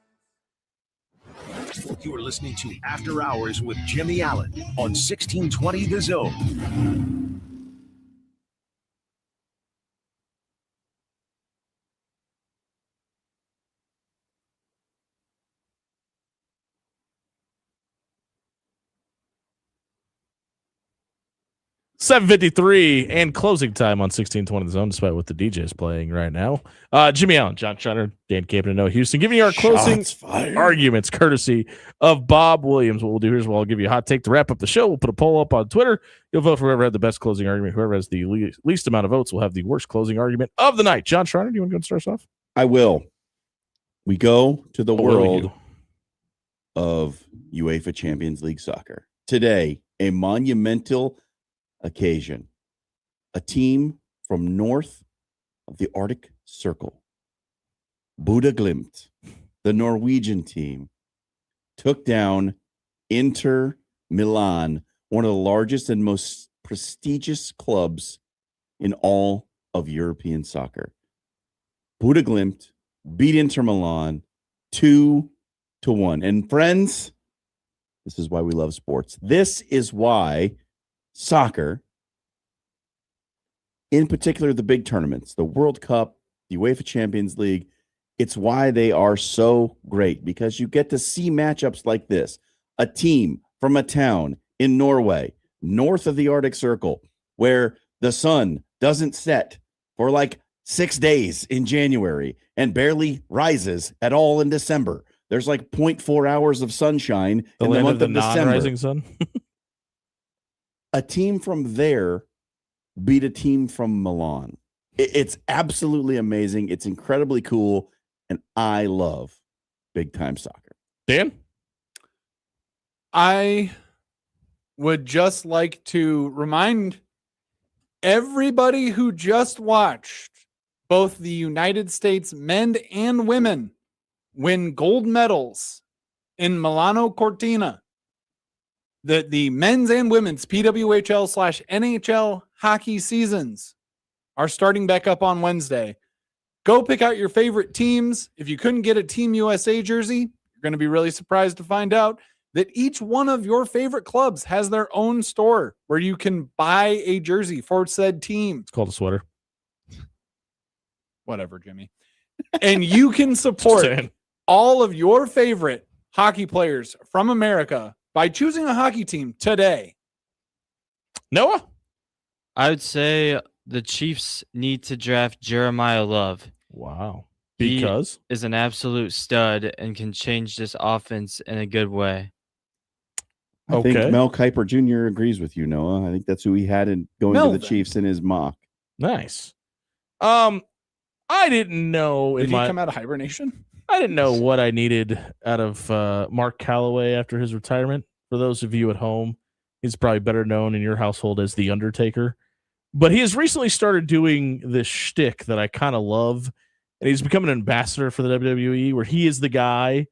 You are listening to After Hours with Jimmy Allen on 1620 The Zone. $7:53 and closing time on 1620 The Zone, despite what the DJ is playing right now. Jimmy Allen, John Shutter, Dan Capen, and Noah Houston, giving you our closing arguments, courtesy of Bob Williams. What we'll do here is we'll give you a hot take to wrap up the show. We'll put a poll up on Twitter. You'll vote for whoever had the best closing argument. Whoever has the least amount of votes will have the worst closing argument of the night. John Shutter, do you want to go and start us off? I will. We go to the world of UEFA Champions League soccer. Today, a monumental occasion. A team from north of the Arctic Circle, Bodø Glimt, the Norwegian team, took down Inter Milan, one of the largest and most prestigious clubs in all of European soccer. Bodø Glimt beat Inter Milan 2-1. And friends, this is why we love sports. This is why soccer, in particular the big tournaments, the World Cup, the UEFA Champions League, it's why they are so great, because you get to see matchups like this. A team from a town in Norway, north of the Arctic Circle, where the sun doesn't set for like 6 days in January and barely rises at all in December. There's like 0.4 hours of sunshine in the month of December. Non-rising sun. A team from there beat a team from Milan. It's absolutely amazing. It's incredibly cool. And I love big time soccer. Dan? I would just like to remind everybody who just watched both the United States men and women win gold medals in Milano Cortina that the men's and women's PWHL/NHL hockey seasons are starting back up on Wednesday. Go pick out your favorite teams. If you couldn't get a Team USA jersey, you're going to be really surprised to find out that each one of your favorite clubs has their own store where you can buy a jersey for said team. It's called a sweater. whatever, Jimmy. And you can support all of your favorite hockey players from America by choosing a hockey team today. Noah? I would say the Chiefs need to draft Jeremiah Love. Wow. He Because? is an absolute stud and can change this offense in a good way. I think Mel Kiper Jr. agrees with you, Noah. I think that's who he had in going to the Chiefs in his mock. Nice. I didn't know. Did he come out of hibernation? I didn't know what I needed out of Mark Calloway after his retirement. For those of you at home, he's probably better known in your household as The Undertaker. But he has recently started doing this shtick that I kind of love. And he's become an ambassador for the WWE, where he is the guy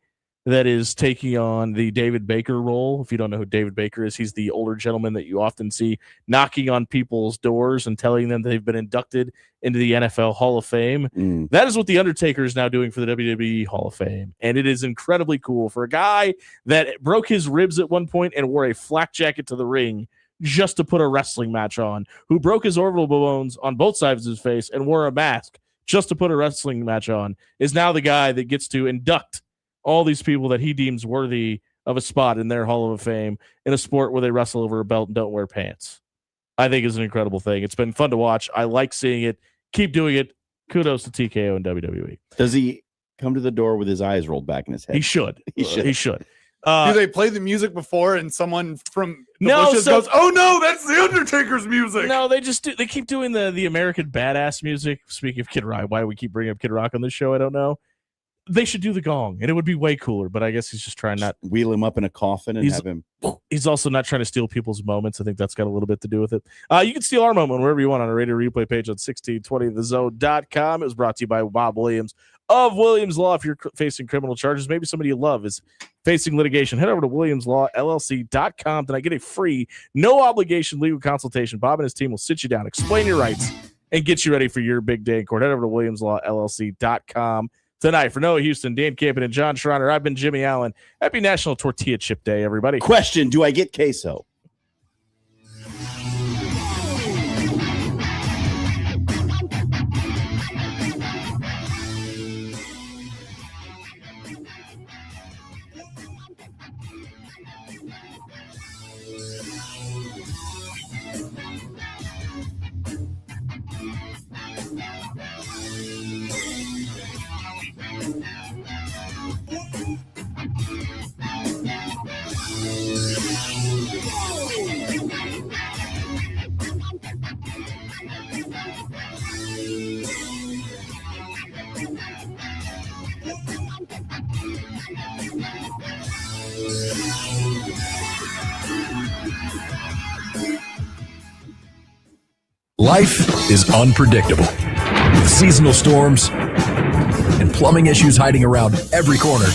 that is taking on the David Baker role. If you don't know who David Baker is, he's the older gentleman that you often see knocking on people's doors and telling them they've been inducted into the NFL Hall of Fame. That is what The Undertaker is now doing for the WWE Hall of Fame. And it is incredibly cool for a guy that broke his ribs at one point and wore a flak jacket to the ring just to put a wrestling match on, who broke his orbital bones on both sides of his face and wore a mask just to put a wrestling match on, is now the guy that gets to induct all these people that he deems worthy of a spot in their Hall of Fame in a sport where they wrestle over a belt and don't wear pants. I think is an incredible thing. It's been fun to watch. I like seeing it. Keep doing it. Kudos to TKO and WWE. Does he come to the door with his eyes rolled back in his head? He should. He should. He should. Do they play the music before and someone from the bushes goes, "Oh no, that's the Undertaker's music"? No, they just do. They keep doing the American Badass music. Speaking of Kid Rock, why we keep bringing up Kid Rock on this show, I don't know. They should do the gong, and it would be way cooler. But I guess he's just trying not wheel him up in a coffin and have him. He's also not trying to steal people's moments. I think that's got a little bit to do with it. You can steal our moment wherever you want on our radio replay page on 1620thezone.com. It was brought to you by Bob Williams of Williams Law. If you're facing criminal charges, maybe somebody you love is facing litigation, head over to williamslawllc.com. Then I get a free, no obligation legal consultation. Bob and his team will sit you down, explain your rights, and get you ready for your big day in court. Head over to williamslawllc.com. Tonight, for Noah Houston, Dan Campen, and John Schreiner, I've been Jimmy Allen. Happy National Tortilla Chip Day, everybody. Question, do I get queso? Life is unpredictable, with seasonal storms and plumbing issues hiding around every corner.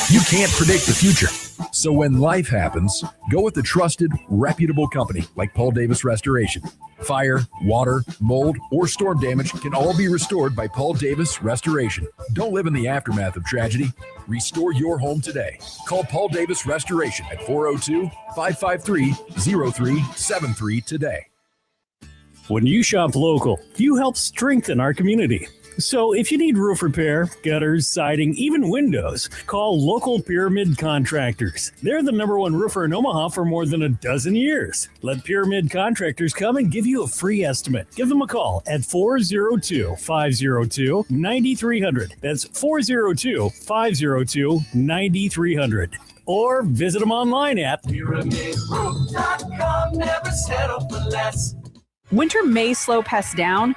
You can't predict the future. So when life happens, go with a trusted, reputable company like Paul Davis Restoration. Fire, water, mold, or storm damage can all be restored by Paul Davis Restoration. Don't live in the aftermath of tragedy. Restore your home today. Call Paul Davis Restoration at 402-553-0373 today. When you shop local, you help strengthen our community. So if you need roof repair, gutters, siding, even windows, call local Pyramid Contractors. They're the #1 roofer in Omaha for more than a dozen years. Let Pyramid Contractors come and give you a free estimate. Give them a call at 402-502-9300. That's 402-502-9300. Or visit them online at PyramidRoof.com. Never settle for less. Winter may slow pests down,